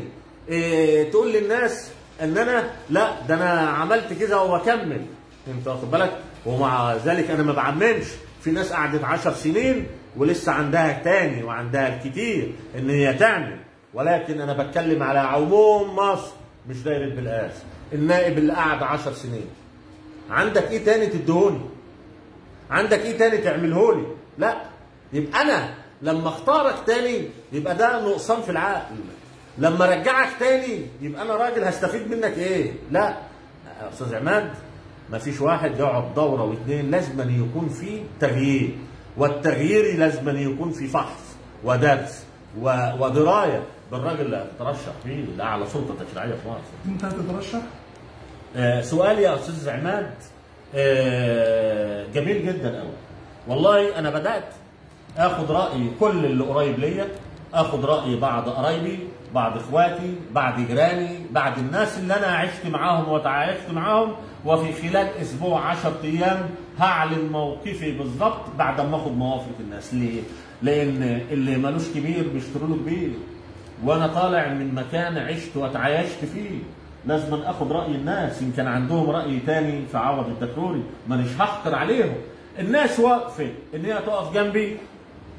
تقول للناس ان انا لا ده انا عملت كده واكمل؟ انت واخد بالك؟ ومع ذلك انا ما بعممش، في ناس قعدت 10 سنين ولسه عندها تاني وعندها الكتير ان هي تعمل، ولكن انا بتكلم على عموم مصر مش دايره بالقاس. النائب اللي قعد 10 سنين عندك ايه تاني تدهوني؟ عندك ايه تاني تعمله لي؟ لا، يبقى انا لما اختارك تاني يبقى ده نقصان في العقل، لما ارجعك تاني يبقى انا راجل هستفيد منك ايه؟ لا يا استاذ عماد، ما فيش واحد يقعد دوره واثنين، لازم أن يكون في تغيير، والتغيير لازم أن يكون في فحص ودرس ودرايه بالراجل اللي هتترشح فيه لاعلى سلطه تشريعيه في مصر. انت هتترشح؟ سؤالي يا استاذ عماد جميل جدا قوي. والله انا بدات اخد راي كل اللي قريب ليا، اخد راي بعض قرايبي، بعض اخواتي، بعض جيراني، بعض الناس اللي انا عشت معاهم وتعايشت معاهم، وفي خلال اسبوع 10 ايام هعلن موقفي بالظبط بعد ما اخد موافقه الناس. ليه؟ لان اللي ملوش كبير بيشتروا له كبير، وانا طالع من مكان عشت وتعايشت فيه، لازم اخد راي الناس، يمكن عندهم راي تاني في عوض الدكروري، مانيش هحقر عليهم. الناس واقفه ان هي تقف جنبي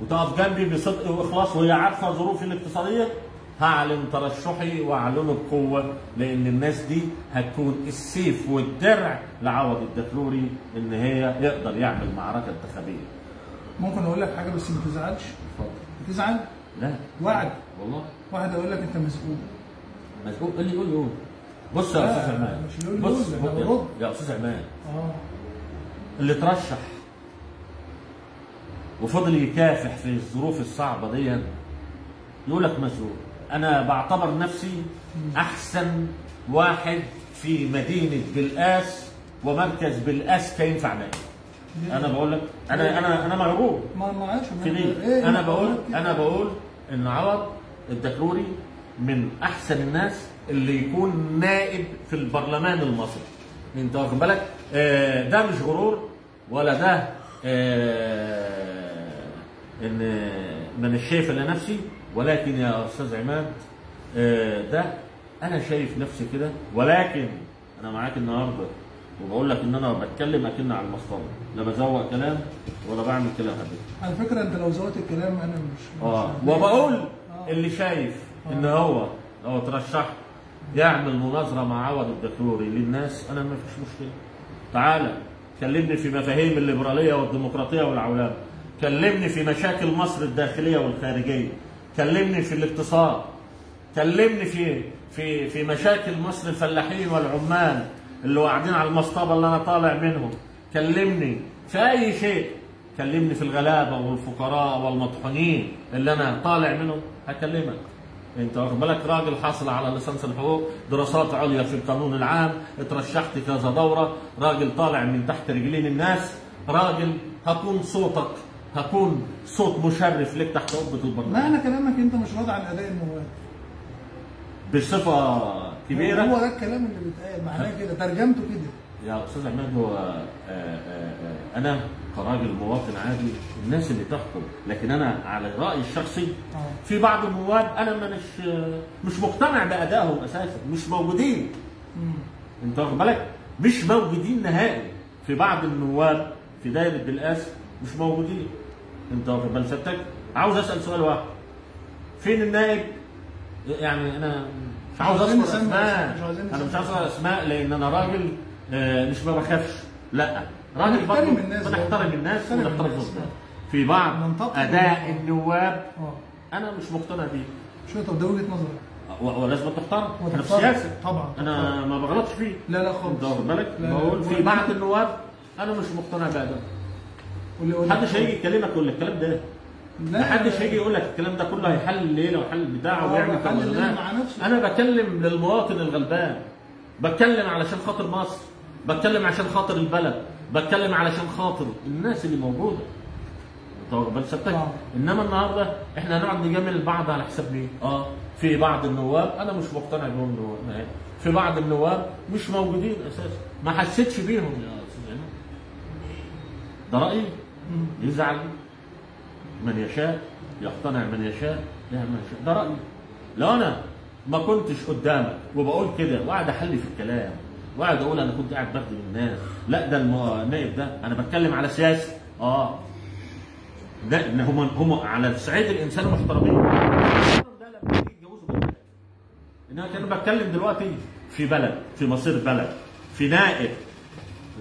وتقف جنبي بصدق واخلاص، وهي عارفه ظروفي الاقتصاديه، هعلن ترشحي واعلنه بقوه، لان الناس دي هتكون السيف والدرع لعوض الدكروري ان هي يقدر يعمل معركه انتخابيه. ممكن اقول لك حاجه بس ما تزعلش؟ اتفضل. تزعل؟ لا. وعد والله. واحد اقول لك انت مسؤول. مسؤول؟ اللي يقول. بص يا استاذ عماد، بص يا استاذ عماد، اللي ترشح وفضل يكافح في الظروف الصعبه دي يقول لك مسؤول. انا بعتبر نفسي احسن واحد في مدينه بالقاس ومركز بالقاس كان ينفع نائب. انا بقول لك انا مرغوب في دي. انا بقول ان عوض الدكروري من احسن الناس اللي يكون نائب في البرلمان المصري. انت واخد بالك؟ ده مش غرور ولا ده ان من الشايف لنفسي، ولكن يا استاذ عماد ده انا شايف نفسي كده، ولكن انا معاك النهارده وبقول لك ان انا بتكلم اكن على المسطره، لا بزوق كلام ولا بعمل كلام حد. على فكره انت لو زودت الكلام انا مش وبقول اللي شايف ان هو لو ترشح يعمل مناظره مع عوض الدكروري للناس، انا ما فيش مشكله. تعالى كلمني في مفاهيم الليبراليه والديمقراطيه والعولمه، كلمني في مشاكل مصر الداخليه والخارجيه، كلمني في الاقتصاد، كلمني في مشاكل مصر الفلاحين والعمال اللي قاعدين على المصطبه اللي انا طالع منهم، كلمني في اي شيء، كلمني في الغلابه والفقراء والمطحونين اللي انا طالع منهم، هكلمك. انت واخد بالك، راجل حاصل على ليسانس الحقوق، دراسات عليا في القانون العام، اترشحت كذا دوره، راجل طالع من تحت رجلين الناس، راجل هكون صوتك، هكون صوت مشرف لك تحت قبه البرلمان. معنى كلامك انت مش راضي عن اداء النواب بصفه كبيره. هو ده الكلام اللي بيتقال، معناه كده، ترجمته كده. يا استاذ عماد، هو انا كراجل مواطن عادي، الناس اللي تحكم، لكن انا على رايي الشخصي في بعض النواب انا مش مقتنع بادائهم اساسا، مش موجودين. انت واخد بالك، مش موجودين نهائي. في بعض النواب في دايره بالقاس مش موجودين. انت واخد بال سيادتك؟ عاوز اسال سؤال واحد، فين النائب؟ يعني انا مش عاوز اذكر اسماء، انا مش عاوز اذكر اسماء لان انا راجل مش ما بخافش، لا، راجل برضه بنحترم الناس ونحترم الناس. في بعض اداء النواب انا مش مقتنع بيه. شو؟ طب ده وجهه نظرك ولازم تحترم، انا في السياسه طبعا، انا ما بغلطش فيه. لا خالص. انت واخد بالك؟ بقول في بعض النواب انا مش مقتنع بادائه. محدش هيجي يكلمك يقول لك الكلام ده، محدش هيجي يقول لك الكلام ده كله هيحل الليله وحل بتاعه ويعمل توازنات. انا بكلم للمواطن الغلبان، بتكلم علشان خاطر مصر، بتكلم عشان خاطر البلد، بتكلم علشان خاطر الناس اللي موجوده. انت واخد بال سيادتك؟ انما النهارده احنا هنقعد نجامل بعض على حساب مين؟ في بعض النواب انا مش مقتنع بهم نهائي، في بعض النواب مش موجودين اساسا، ما حسيتش بيهم يا استاذ عماد. ده رايي، يزعل من يشاء، يقتنع من يشاء، يعمل من يشاء، ده رايي. لو انا ما كنتش قدامك وبقول كده وقاعد احلي في الكلام وقاعد اقول انا كنت قاعد بخدم الناس، لا ده النائب ده انا بتكلم على سياسه، ده ان هم على صعيد الانسان محترمين. ده لما يجي يتجوزوا بالبلد، انما كان بتكلم دلوقتي في بلد، في مصير بلد، في نائب.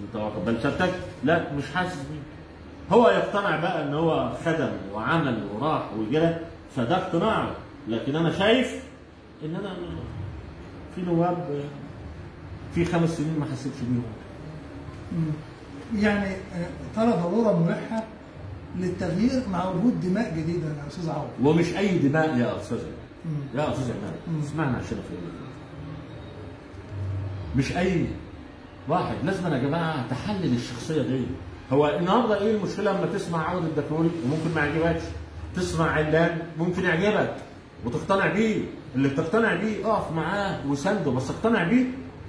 انت واخد بال سيادتك؟ لا مش حاسس بيه. هو يقتنع بقى ان هو خدم وعمل وراح وجرى، فده اقتناعه، لكن انا شايف ان انا في نواب في 5 سنين ما حسيتش بيهم. يعني ترى ضروره ملحه للتغيير مع وجود دماء جديده يا استاذ عوض. ومش اي دماء يا استاذ عماد، يا استاذ عماد اسمعنا عشان افهمك. مش اي واحد، لازم يا جماعه تحلل الشخصيه دي. هو النهارده ايه المشكله لما تسمع عوض الدكروري وممكن ما يعجبكش، تسمع علان ممكن يعجبك وتقتنع بيه، اللي بتقتنع بيه اقف معاه وسنده، بس اقتنع بيه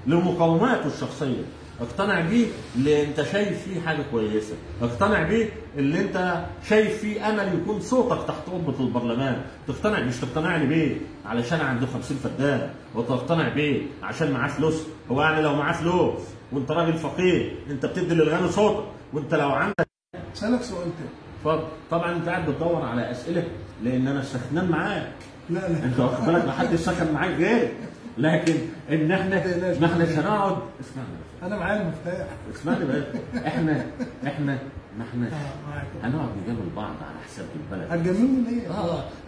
لمقاوماته الشخصيه، اقتنع بيه اللي انت شايف فيه حاجه كويسه، اقتنع بيه اللي انت شايف فيه امل يكون صوتك تحت قبه البرلمان، تقتنع، مش تقتنعني بيه علشان عنده 50 فدان، وتقتنع بيه عشان معاه فلوس. هو يعني لو معاه فلوس وانت راجل فقير انت بتدي للغني صوتك، وانت لو عندك. اسالك سؤال تاني. اتفضل. طبعا انت قاعد بتدور على اسئله لان انا سخنان معاك. لا انت واخد بالك، ما حدش سخن معاك غير، لكن ان احنا ما احناش هنقعد. اسمعني انا معايا المفتاح. اسمعني بقى، احنا ما احناش هنقعد نجامل بعض على حساب البلد. هتجاملني ليه؟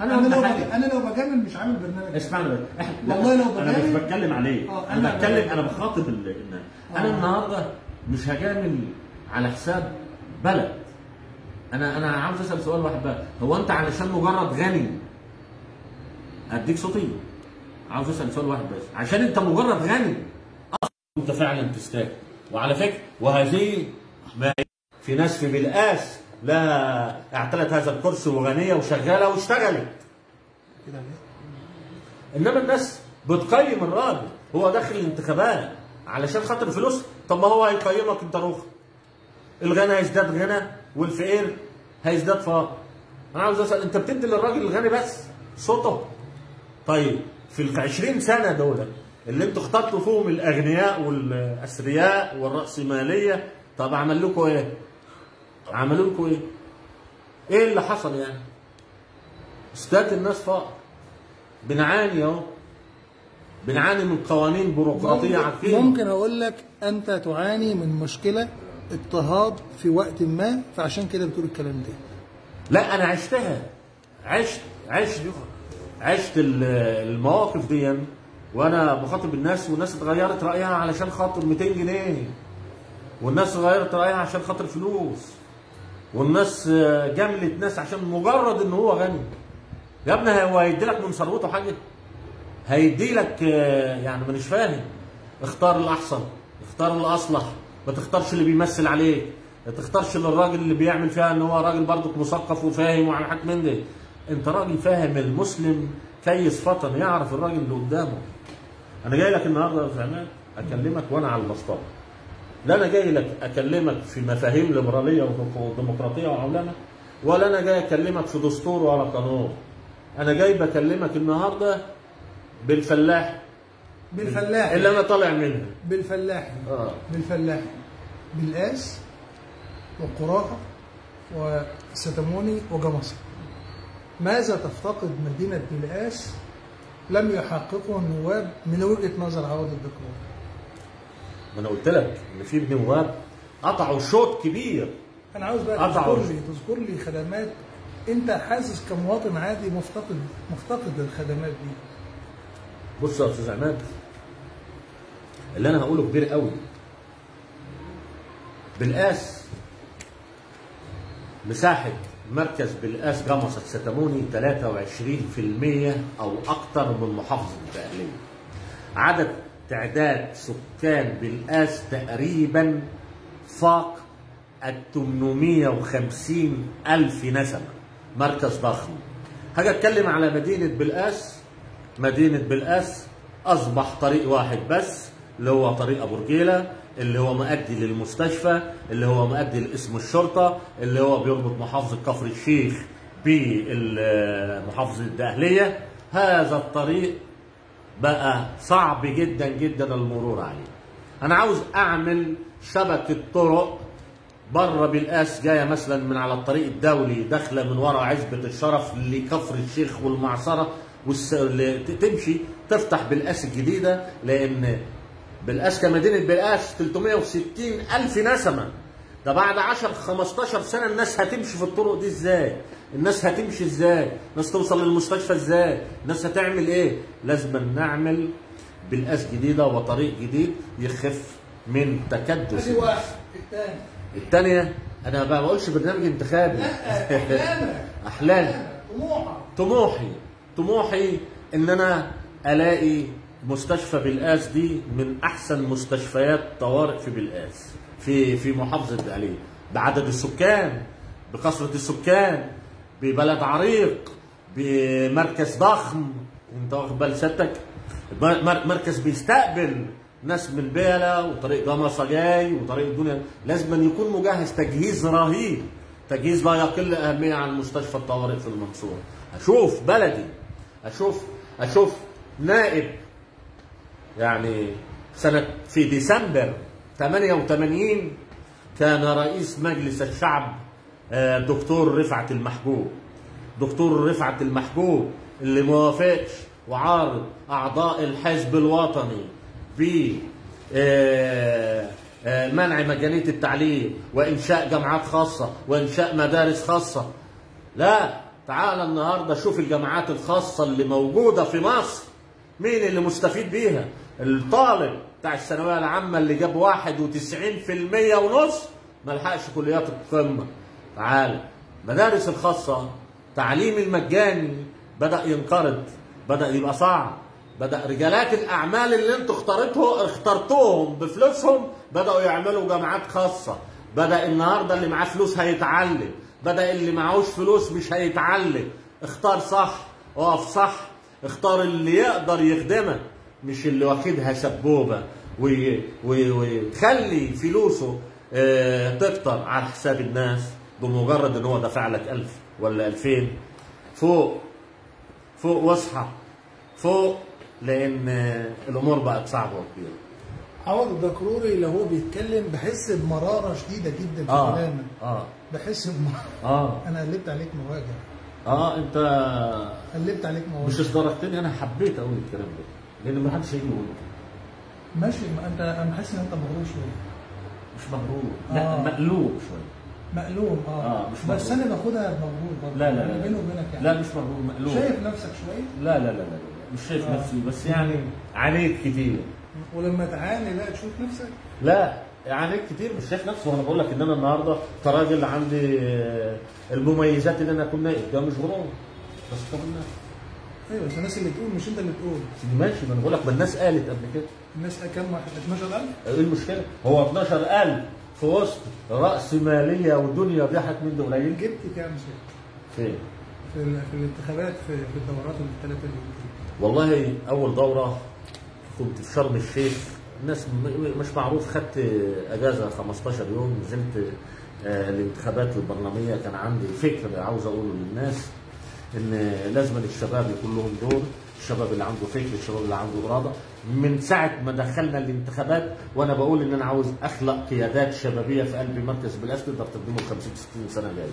انا لو بجامل مش عامل برنامج. اسمعني بقى، والله لو انا مش بتكلم عليك، انا بتكلم، انا بخاطب الناس. انا النهارده مش هجامل على حساب بلد. انا عاوز اسال سؤال واحد بقى، هو انت علشان مجرد غني اديك صوتي؟ عاوز اسال سؤال واحد بس، عشان انت مجرد غني انت فعلا تستاهل. وعلى فكره، وهذه في ناس في بالقاس لا اعتلت هذا الكرسي وغنيه وشغاله واشتغلت، انما الناس بتقيم الراجل هو داخل الانتخابات علشان خاطر فلوس. طب ما هو هيقيمك انت روح، الغني هيزداد غنى والفقير هيزداد فقر. انا عاوز اسال، انت بتدي للراجل الغني بس صوته؟ طيب في ال 20 سنه دول اللي انتوا اخترتوا فيهم الاغنياء والاثرياء والراسماليه، طب عمل لكم ايه؟ عملوا لكم ايه؟ ايه اللي حصل يعني؟ ازداد الناس فقر. بنعاني اهو، بنعاني من قوانين بيروقراطيه عارفين. ممكن اقول لك انت تعاني من مشكله اضطهاد في وقت ما، فعشان كده بتقول الكلام ده. لا انا عشتها، عشت المواقف دي، وانا بخاطب الناس، والناس اتغيرت رايها علشان خاطر 200 جنيه، والناس غيرت رايها عشان خاطر فلوس، والناس جملت ناس عشان مجرد ان هو غني. يا ابني هو هيدي لك من ثروته حاجه؟ هيدي لك يعني مانيش فاهم. اختار الاحسن، اختار الاصلح، ما تختارش اللي بيمثل عليك، ما تختارش الراجل اللي بيعمل فيها ان هو راجل برضك مثقف وفاهم وعلى حاجه من دي. انت راجل فاهم، المسلم كيس فطن يعرف الراجل اللي قدامه. انا جاي لك النهارده يا زعمان اكلمك وانا على المسطره. لا انا جاي لك اكلمك في مفاهيم ليبراليه وديمقراطيه وعولمه، ولا انا جاي اكلمك في دستور ولا قانون. انا جاي بكلمك النهارده بالفلاح اللي انا طالع منها. بالفلاحي بالفلاحي بالقاس وقراءة وستموني وجمصة. ماذا تفتقد مدينة بالقاس لم يحققه النواب من وجهة نظر عوض الدكروري؟ ما انا قلت لك ان في نواب قطعوا شوط كبير. انا عاوز بقى تذكر لي خدمات انت حاسس كمواطن عادي مفتقد للخدمات دي. بص يا استاذ عماد، اللي انا هقوله كبير قوي. بالقاس مساحه مركز بالقاس جمصة ستموني 23% او اكتر من محافظه الدقهليه. عدد تعداد سكان بالقاس تقريبا فاق 850,000 نسمه. مركز ضخم. هاجي اتكلم على مدينه بالقاس. مدينه بالقاس اصبح طريق واحد بس، اللي هو طريق ابو رجيله، اللي هو مؤدي للمستشفى، اللي هو مؤدي لاسم الشرطه، اللي هو بيربط محافظه كفر الشيخ بمحافظه الدقهليه. هذا الطريق بقى صعب جدا جدا المرور عليه. انا عاوز اعمل شبكه طرق بره بالقاس، جايه مثلا من على الطريق الدولي داخله من ورا عزبه الشرف لكفر الشيخ والمعصره، تمشي تفتح بالقاس الجديده، لان بالقاس كمدينه بالقاس 360,000 نسمه. ده بعد 10-15 سنه الناس هتمشي في الطرق دي ازاي؟ الناس هتمشي ازاي؟ الناس توصل للمستشفى ازاي؟ الناس هتعمل ايه؟ لازم نعمل بالقاس جديده وطريق جديد يخف من تكدس. ادي واحد. الثانيه انا ما بقولش برنامج انتخابي. لا احلامي طموحي ان انا الاقي مستشفى بالقاس دي من احسن مستشفيات طوارئ في بالقاس في محافظه الدقهليه، بعدد السكان، بكثره السكان، ببلد عريق، بمركز ضخم. انت واخد بال سيادتك؟ مركز بيستقبل ناس من بيلا وطريق جمصة جاي وطريق الدنيا. لازم أن يكون مجهز تجهيز رهيب، تجهيز لا يقل أهمية عن مستشفى الطوارئ في المنصورة. أشوف بلدي، أشوف نائب يعني في ديسمبر 88 كان رئيس مجلس الشعب دكتور رفعت المحجوب اللي موافقش وعارض أعضاء الحزب الوطني بمنع مجانية التعليم وإنشاء جامعات خاصة وإنشاء مدارس خاصة. لا، تعال النهاردة شوف الجامعات الخاصة اللي موجودة في مصر، مين اللي مستفيد بيها؟ الطالب بتاع الثانوية العامة اللي جاب 91% ونص ملحقش كليات القمة. تعال مدارس الخاصة، تعليم المجاني بدأ ينقرض، بدأ يبقى صعب. بدأ رجالات الأعمال اللي انتوا اخترتوهم بفلوسهم بدأوا يعملوا جامعات خاصة. بدأ النهاردة اللي معاه فلوس هيتعلم، بدأ اللي معهوش فلوس مش هيتعلم. اختار صح، اقف صح، اختار اللي يقدر يخدمك، مش اللي واخدها سبوبة ويخلي فلوسه تكتر على حساب الناس بمجرد ان هو دفع لك 1000 ولا 2000. فوق واصحى فوق، لان الامور بقت صعبه وكبيره. عوض الدكروري لو هو بيتكلم بحس بمراره شديده جدا في كلامك. بحس بمراره. انا قلبت عليك مواجهه. انت قلبت عليك مواجهه. مش استغرقتني، انا حبيت اقول الكلام ده لان ما حدش هيجي يقوله. ماشي، انا حاسس ان انت مغرور شويه. مش مغرور، لا مقلوب شويه. مقلوب مش مغرور. بس انا باخدها مغرور برضه. لا بيني وبينك يعني. لا مش مغرور، مقلوب. شايف نفسك شويه؟ لا مش شايف نفسي، بس يعني عانيت كتير. ولما تعاني بقى تشوف نفسك؟ لا عانيت كتير مش شايف نفسي. وانا بقول لك ان انا النهارده كراجل عندي المميزات اللي انا اكون نائب، ده مش غرور بس طبعا. ايوه بس الناس اللي تقول مش انت اللي تقول. ماشي، ما انا بقول لك ما الناس قالت قبل كده. الناس كام واحد؟ 12,000؟ ايه المشكله؟ هو 12,000 في وسط راس ماليه ودنيا ضحك من ده قليل. جبت كام شيء؟ فين؟ في الانتخابات في الدورات الثلاثه اللي والله اول دوره كنت في شرم الشيخ، الناس مش معروف، خدت اجازه 15 يوم، نزلت الانتخابات البرلمانيه. كان عندي فكر عاوز اقوله للناس ان لازم الشباب يكون لهم دور، الشباب اللي عنده فكر، الشباب اللي عنده اراده. من ساعه ما دخلنا الانتخابات وانا بقول ان انا عاوز اخلق قيادات شبابيه في قلب مركز بلقاس تقدر تخدمه 50 60 سنه جايه.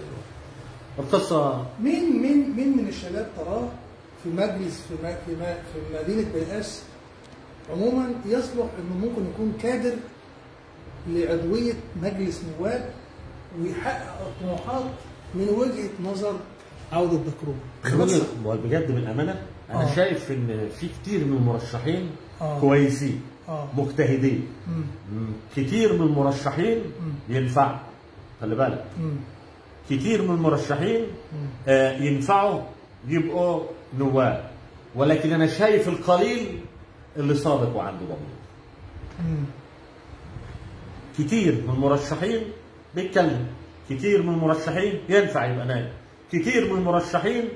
القصه مين من الشباب تراه في مجلس في مدينه بلقاس عموما يصلح انه ممكن يكون كادر لعضويه مجلس نواب ويحقق الطموحات من وجهه نظر عوده الدكرور؟ بجد بالامانه انا شايف ان في كتير من المرشحين كويسين مجتهدين، كتير من المرشحين ينفعوا، خلي بالك، كتير من المرشحين ينفعوا يبقوا نواب، ولكن انا شايف القليل اللي صادق وعنده ضمير. كتير من المرشحين بيتكلم، كتير من المرشحين ينفع يبقى نائب، كتير من المرشحين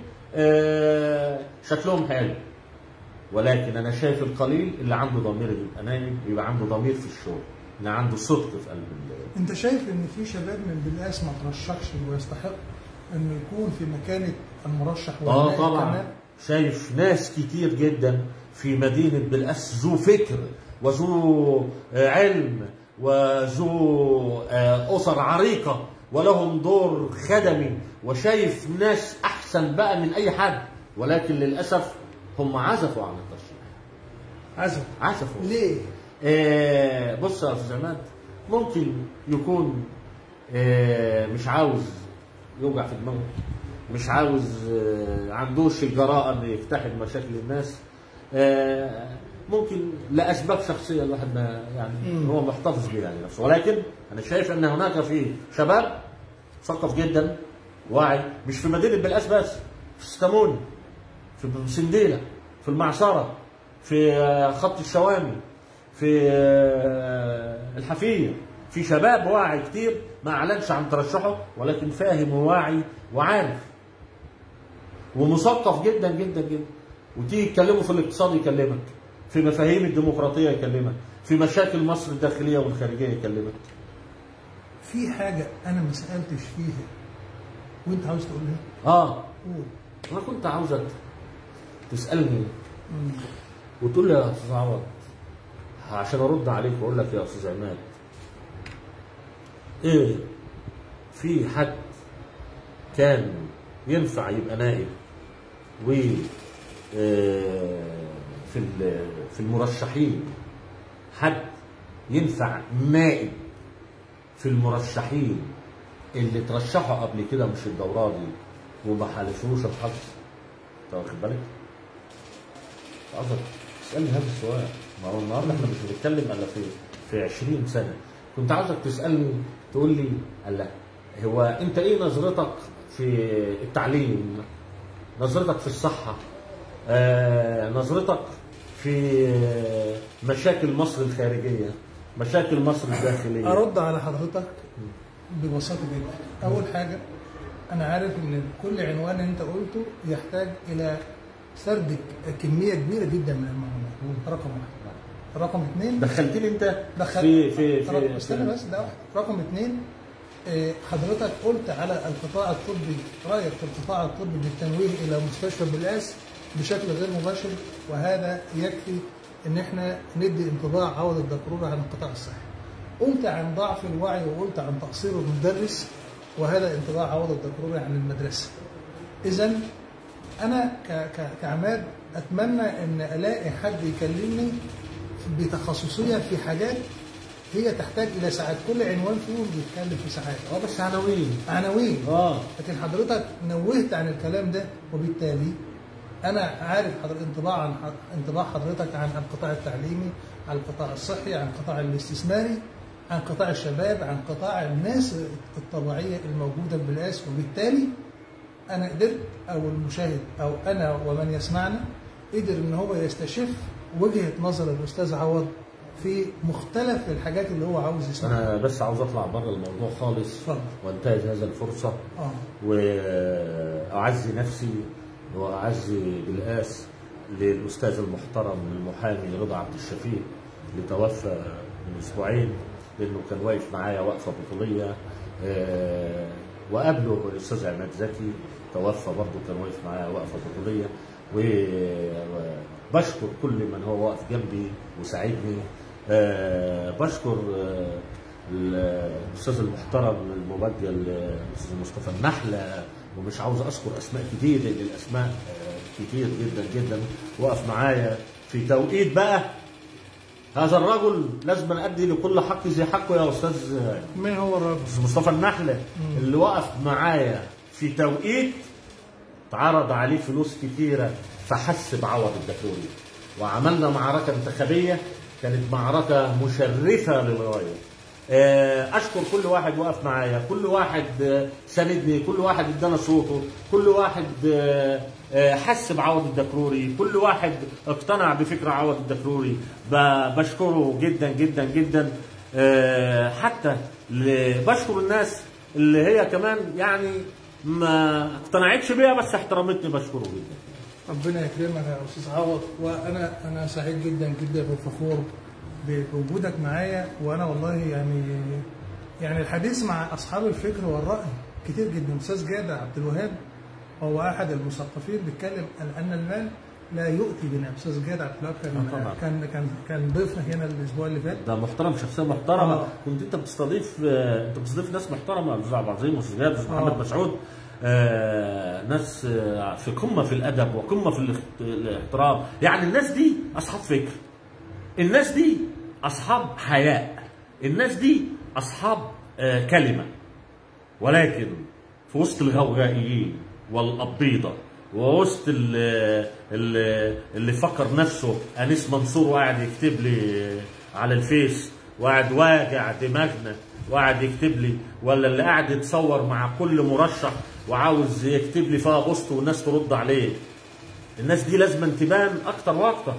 شكلهم حلو، ولكن انا شايف القليل اللي عنده ضمير يبقى نائب، يبقى عنده ضمير في الشغل، اللي عنده صدق في قلب. انت شايف ان في شباب من بلقاس ما ترشحش ويستحق انه يكون في مكانه المرشح والنائب؟ طبعا كمان؟ شايف ناس كتير جدا في مدينه بلقاس ذو فكر وذو علم وذو اسر عريقه ولهم دور خدمي، وشايف ناس احسن بقى من اي حد، ولكن للاسف هم عزفوا عن الترشيح. عزفوا ليه؟ بص يا استاذ عماد، ممكن يكون مش عاوز يوجع في دماغه، مش عاوز عندوش الجراءه انه يفتحد مشاكل الناس، ممكن لاسباب شخصيه الواحد ما يعني هو محتفظ بيها لنفسه، ولكن انا شايف ان هناك في شباب مثقف جدا واعي، مش في مدينه بلقاس بس، في ستامون، في سنديله، في المعصره، في خط الشوامي، في الحفيه، في شباب واعي كتير ما اعلنش عن ترشحه ولكن فاهم وواعي وعارف ومثقف جدا جدا جدا، وتيجي تكلمه في الاقتصاد يكلمك، في مفاهيم الديمقراطيه يكلمك، في مشاكل مصر الداخليه والخارجيه يكلمك. في حاجه انا ما سالتش فيها وانت عاوز تقولها؟ قول. انا كنت عاوزك تسالني وتقول لي يا استاذ عوض عشان ارد عليك واقول لك يا استاذ عماد، ايه في حد كان ينفع يبقى نائب و في المرشحين حد ينفع نائب في المرشحين اللي ترشحوا قبل كده مش الدورة دي وما حالفوش الحظ؟ انت واخد بالك؟ قصدك تسألني هذا السؤال، ما هو النهارده احنا مش بنتكلم الا في 20 سنة، كنت عاوزك تسألني تقول لي الله هو انت ايه نظرتك في التعليم؟ نظرتك في الصحة؟ نظرتك في مشاكل مصر الخارجية؟ مشاكل مصر الداخلية؟ أرد على حضرتك ببساطة جدا. أول حاجة أنا عارف إن كل عنوان أنت قلته يحتاج إلى سرد كمية كبيرة جدا من المعلومات، رقم واحد. رقم اثنين دخلتني أنت في استنى بس ده واحد. رقم اثنين حضرتك قلت على القطاع الطبي، رأيك في القطاع الطبي بالتنويه إلى مستشفى بلقاس بشكل غير مباشر، وهذا يكفي ان احنا ندي انطباع عوض الدكرور عن القطاع الصحي. قلت عن ضعف الوعي وقلت عن تقصير المدرس، وهذا انطباع عوض الدكرور عن المدرسه. اذا انا كعماد اتمنى ان الاقي حد يكلمني بتخصصيه في حاجات هي تحتاج الى ساعات، كل عنوان فيهم بيتكلم في ساعات. بس عناوين لكن حضرتك نوهت عن الكلام ده، وبالتالي انا عارف انطباع حضرتك عن القطاع التعليمي، عن القطاع الصحي، عن القطاع الاستثماري، عن قطاع الشباب، عن قطاع الناس الطبيعيه الموجوده بالقاس، وبالتالي انا قدرت، او المشاهد او انا ومن يسمعنا قدر ان هو يستشف وجهه نظر الاستاذ عوض في مختلف الحاجات اللي هو عاوز يسمعها. انا بس عاوز اطلع بره الموضوع خالص وانتهز هذا الفرصه واعزي نفسي واعزي بالقاس للاستاذ المحترم المحامي رضا عبد الشفيق اللي توفى من اسبوعين، لانه كان واقف معايا وقفه بطوليه. وقبله الاستاذ عماد زكي توفى برضه، كان واقف معايا وقفه بطوليه. وبشكر كل من هو واقف جنبي وساعدني. بشكر الاستاذ المحترم المبجل الاستاذ مصطفى النحله، ومش عاوز اذكر اسماء كتير لان الاسماء كتير جدا جدا. وقف معايا في توقيت بقى هذا الرجل لازم ادي لكل حق زي حقه يا استاذ. مين هو الرجل؟ استاذ مصطفى النحله اللي وقف معايا في توقيت اتعرض عليه فلوس كتيره فحس بعوض الدكتوري، وعملنا معركه انتخابيه كانت معركه مشرفه للغايه. اشكر كل واحد وقف معايا، كل واحد ساندني، كل واحد ادانا صوته، كل واحد حس بعوض الدكروري، كل واحد اقتنع بفكره عوض الدكروري. بشكره جدا جدا جدا. حتى بشكر الناس اللي هي كمان يعني ما اقتنعتش بيها بس احترمتني، بشكره جدا. ربنا يكرمك يا استاذ عوض، وانا سعيد جدا جدا وفخور بوجودك معايا. وانا والله يعني الحديث مع اصحاب الفكر والراي كتير جدا. استاذ جاد عبد الوهاب هو احد المثقفين بيتكلم ان المال لا يؤتي بنا. استاذ جاد عبد الوهاب كان ضيفنا هنا الاسبوع اللي فات. ده محترم، شخصيه محترمه. كنت انت بتستضيف ناس محترمه، الاستاذ عبد العظيم والاستاذ جاد والاستاذ محمد مسعود، ناس في قمه في الادب وقمه في الاحترام. يعني الناس دي اصحاب فكر، الناس دي اصحاب حياء، الناس دي اصحاب كلمه. ولكن في وسط الغوغائيين والقبيضه ووسط اللي فكر نفسه انيس منصور وقاعد يكتب لي على الفيس وقاعد واجع دماغنا وقاعد يكتب لي، ولا اللي قاعد يتصور مع كل مرشح وعاوز يكتب لي فيها بوست والناس ترد عليه، الناس دي لازم تبان اكتر واكتر.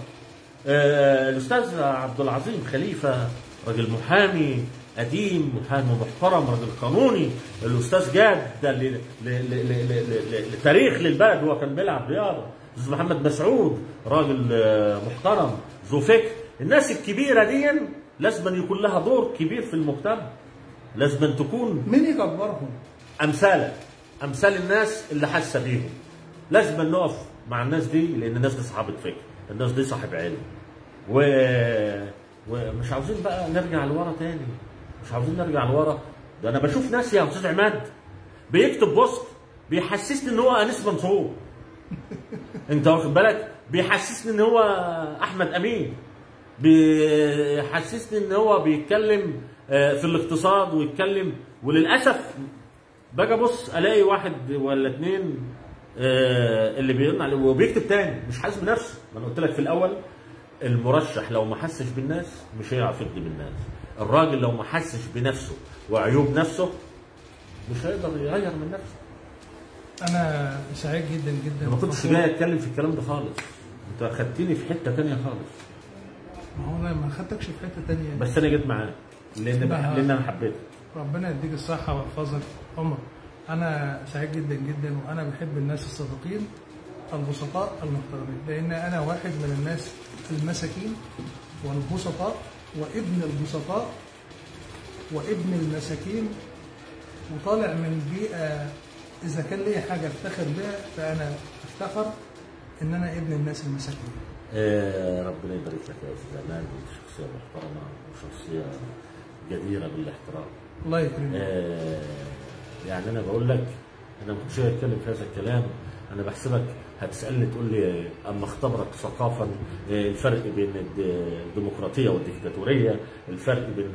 الاستاذ عبد العظيم خليفه راجل محامي قديم، محامي محترم، راجل قانوني. الاستاذ جاد ده لتاريخ للبلد، هو كان بيلعب رياضه. الاستاذ محمد مسعود راجل محترم ذو فكر. الناس الكبيره دي لازم يكون لها دور كبير في المجتمع، لازم تكون مين يكبرهم؟ امثال الناس اللي حاسه بيهم. لازم نقف مع الناس دي لان الناس دي صاحبه فكر، الناس دي صاحب علم. ومش عاوزين بقى نرجع لورا تاني، مش عاوزين نرجع لورا. ده انا بشوف ناس يا استاذ عماد بيكتب بوست بيحسسني ان هو انيس منصور. انت واخد بالك؟ بيحسسني ان هو احمد امين، بيحسسني ان هو بيتكلم في الاقتصاد ويتكلم. وللاسف باجي ابص الاقي واحد ولا اتنين اللي بيقولنا عليه وبيكتب تاني مش حاسس بنفسه. ما انا قلت لك في الاول المرشح لو ما حسش بالناس مش هيعرف يخدم الناس. الراجل لو ما حسش بنفسه وعيوب نفسه مش هيقدر يغير من نفسه. انا سعيد جدا جدا. ما كنتش جاي اتكلم في الكلام ده خالص، انت خدتني في حته ثانيه خالص. ما هو انا ما خدتكش في حته ثانيه، بس انا جيت معاك لان انا حبيتك. ربنا يديك الصحه ويحفظك عمر. انا سعيد جدا جدا، وانا بحب الناس الصادقين البسطاء المحترمين، لان انا واحد من الناس المساكين والبسطاء وابن البسطاء وابن المساكين، وطالع من بيئه اذا كان لي حاجه افتخر بها فانا افتخر ان انا ابن الناس المساكين. ربنا يبارك لك يا استاذ عماد، شخصيه محترمه وشخصيه جديره بالاحترام. الله يكرمك. يعني انا بقول لك انا ما كنتش اتكلم في هذا الكلام. انا بحسبك هتسالني تقول لي اما اختبرك ثقافا الفرق بين الديمقراطيه والديكتاتوريه، الفرق بين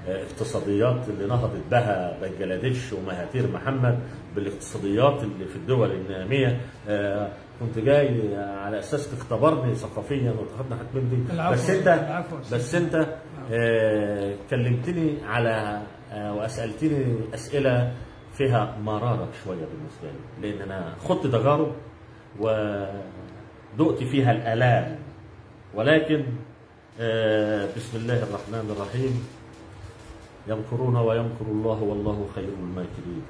اقتصاديات اللي نهضت بها بنجلاديش ومهاتير محمد بالاقتصاديات اللي في الدول الناميه. كنت جاي على اساس تختبرني ثقافيا وتاخدنا حتمين دي، بس انت كلمتني على واسالتني اسئله فيها مراره شويه بالنسبه لي، لان انا خضت تجارب ودقت فيها الالام، ولكن بسم الله الرحمن الرحيم. يمكرون ويمكر الله والله خير الماكرين.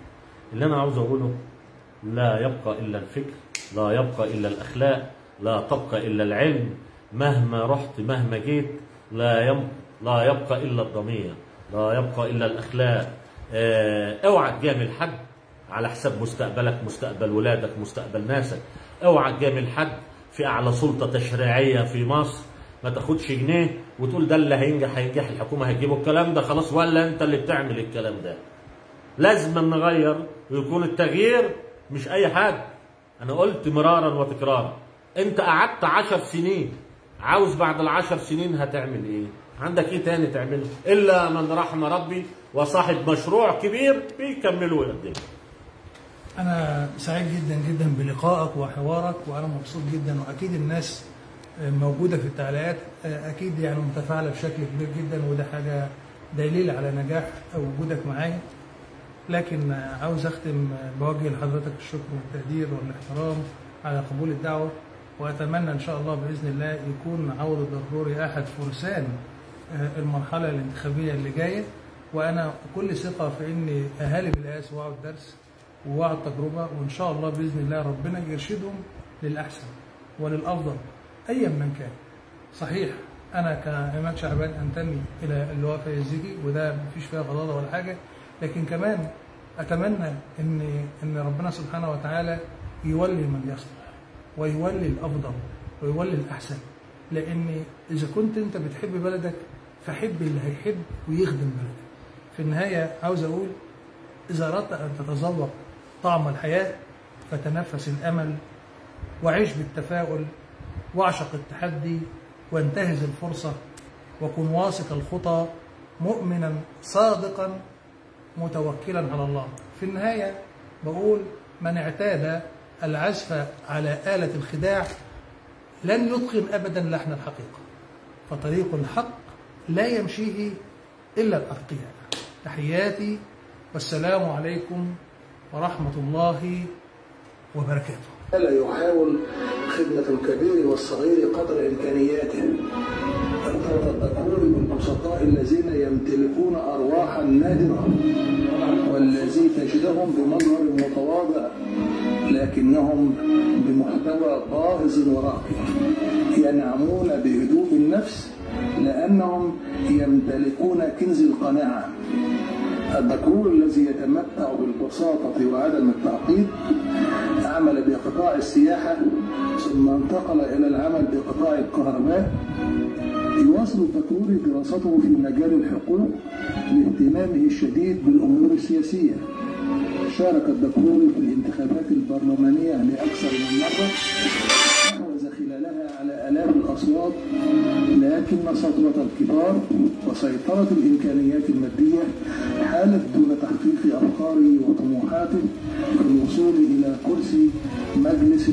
اللي انا عاوز اقوله لا يبقى الا الفكر، لا يبقى الا الاخلاق، لا تبقى الا العلم، مهما رحت مهما جيت لا يبقى الا الضمير، لا يبقى الا الاخلاق. اوعى تجامل حد على حساب مستقبلك، مستقبل ولادك، مستقبل ناسك. اوعى تجامل حد في اعلى سلطه تشريعيه في مصر، ما تاخدش جنيه وتقول ده اللي هينجح الحكومه هتجيبه الكلام ده خلاص، ولا انت اللي بتعمل الكلام ده. لازم نغير ويكون التغيير مش اي حد. انا قلت مرارا وتكرارا، انت قعدت 10 سنين، عاوز بعد ال10 سنين هتعمل ايه؟ عندك ايه تاني تعمله؟ الا من رحم ربي وصاحب مشروع كبير بيكمله ويقدمه. انا سعيد جدا جدا بلقائك وحوارك، وانا مبسوط جدا، واكيد الناس موجوده في التعليقات اكيد يعني متفاعله بشكل كبير جدا، وده حاجه دليل على نجاح وجودك معايا. لكن عاوز اختم بوجه لحضرتك الشكر والتقدير والاحترام على قبول الدعوه، واتمنى ان شاء الله باذن الله يكون عوض الدكروري احد فرسان المرحله الانتخابيه اللي جايه. وانا كل ثقه في ان اهالي بالقاس وعوا الدرس ووعوا التجربه، وان شاء الله باذن الله ربنا يرشدهم للاحسن وللافضل ايا من كان. صحيح انا كعماد شعبان انتمي الى اللواء فايز زكي، وده مفيش فيها غضاضه ولا حاجه، لكن كمان اتمنى ان ربنا سبحانه وتعالى يولي من يصلح ويولي الافضل ويولي الاحسن. لان اذا كنت انت بتحب بلدك فحب اللي هيحب ويخدم بلدك. في النهايه عاوز اقول اذا اردت ان تتذوق طعم الحياه فتنفس الامل وعيش بالتفاؤل واعشق التحدي وانتهز الفرصه وكن واثق الخطى مؤمنا صادقا متوكلا على الله. في النهايه بقول من اعتاد العزف على آلة الخداع لن يتقن ابدا لحن الحقيقه، فطريق الحق لا يمشيه الا الاتقياء. تحياتي والسلام عليكم ورحمه الله وبركاته. لا يحاول خدمة الكبير والصغير قدر إمكانياته. الدكروري بالبسطاء الذين يمتلكون أرواحا نادرة، والذي تجدهم بمظهر متواضع لكنهم بمحتوى باهظ وراقي، ينعمون بهدوء النفس لأنهم يمتلكون كنز القناعة. الدكروري الذي يتمتع بالبساطة وعدم التعقيد عمل بقطاع السياحة ثم انتقل إلى العمل بقطاع الكهرباء. يواصل الدكروري دراسته في مجال الحقوق لاهتمامه الشديد بالأمور السياسية. شارك الدكروري في الانتخابات البرلمانية لأكثر من مرة، حوز خلالها على آلاف الأصوات، لكن سطوة الكبار وسيطرة الإمكانيات المادية حالت دون تحقيق أفكاره وطموحاته في الوصول إلى كرسي مجلس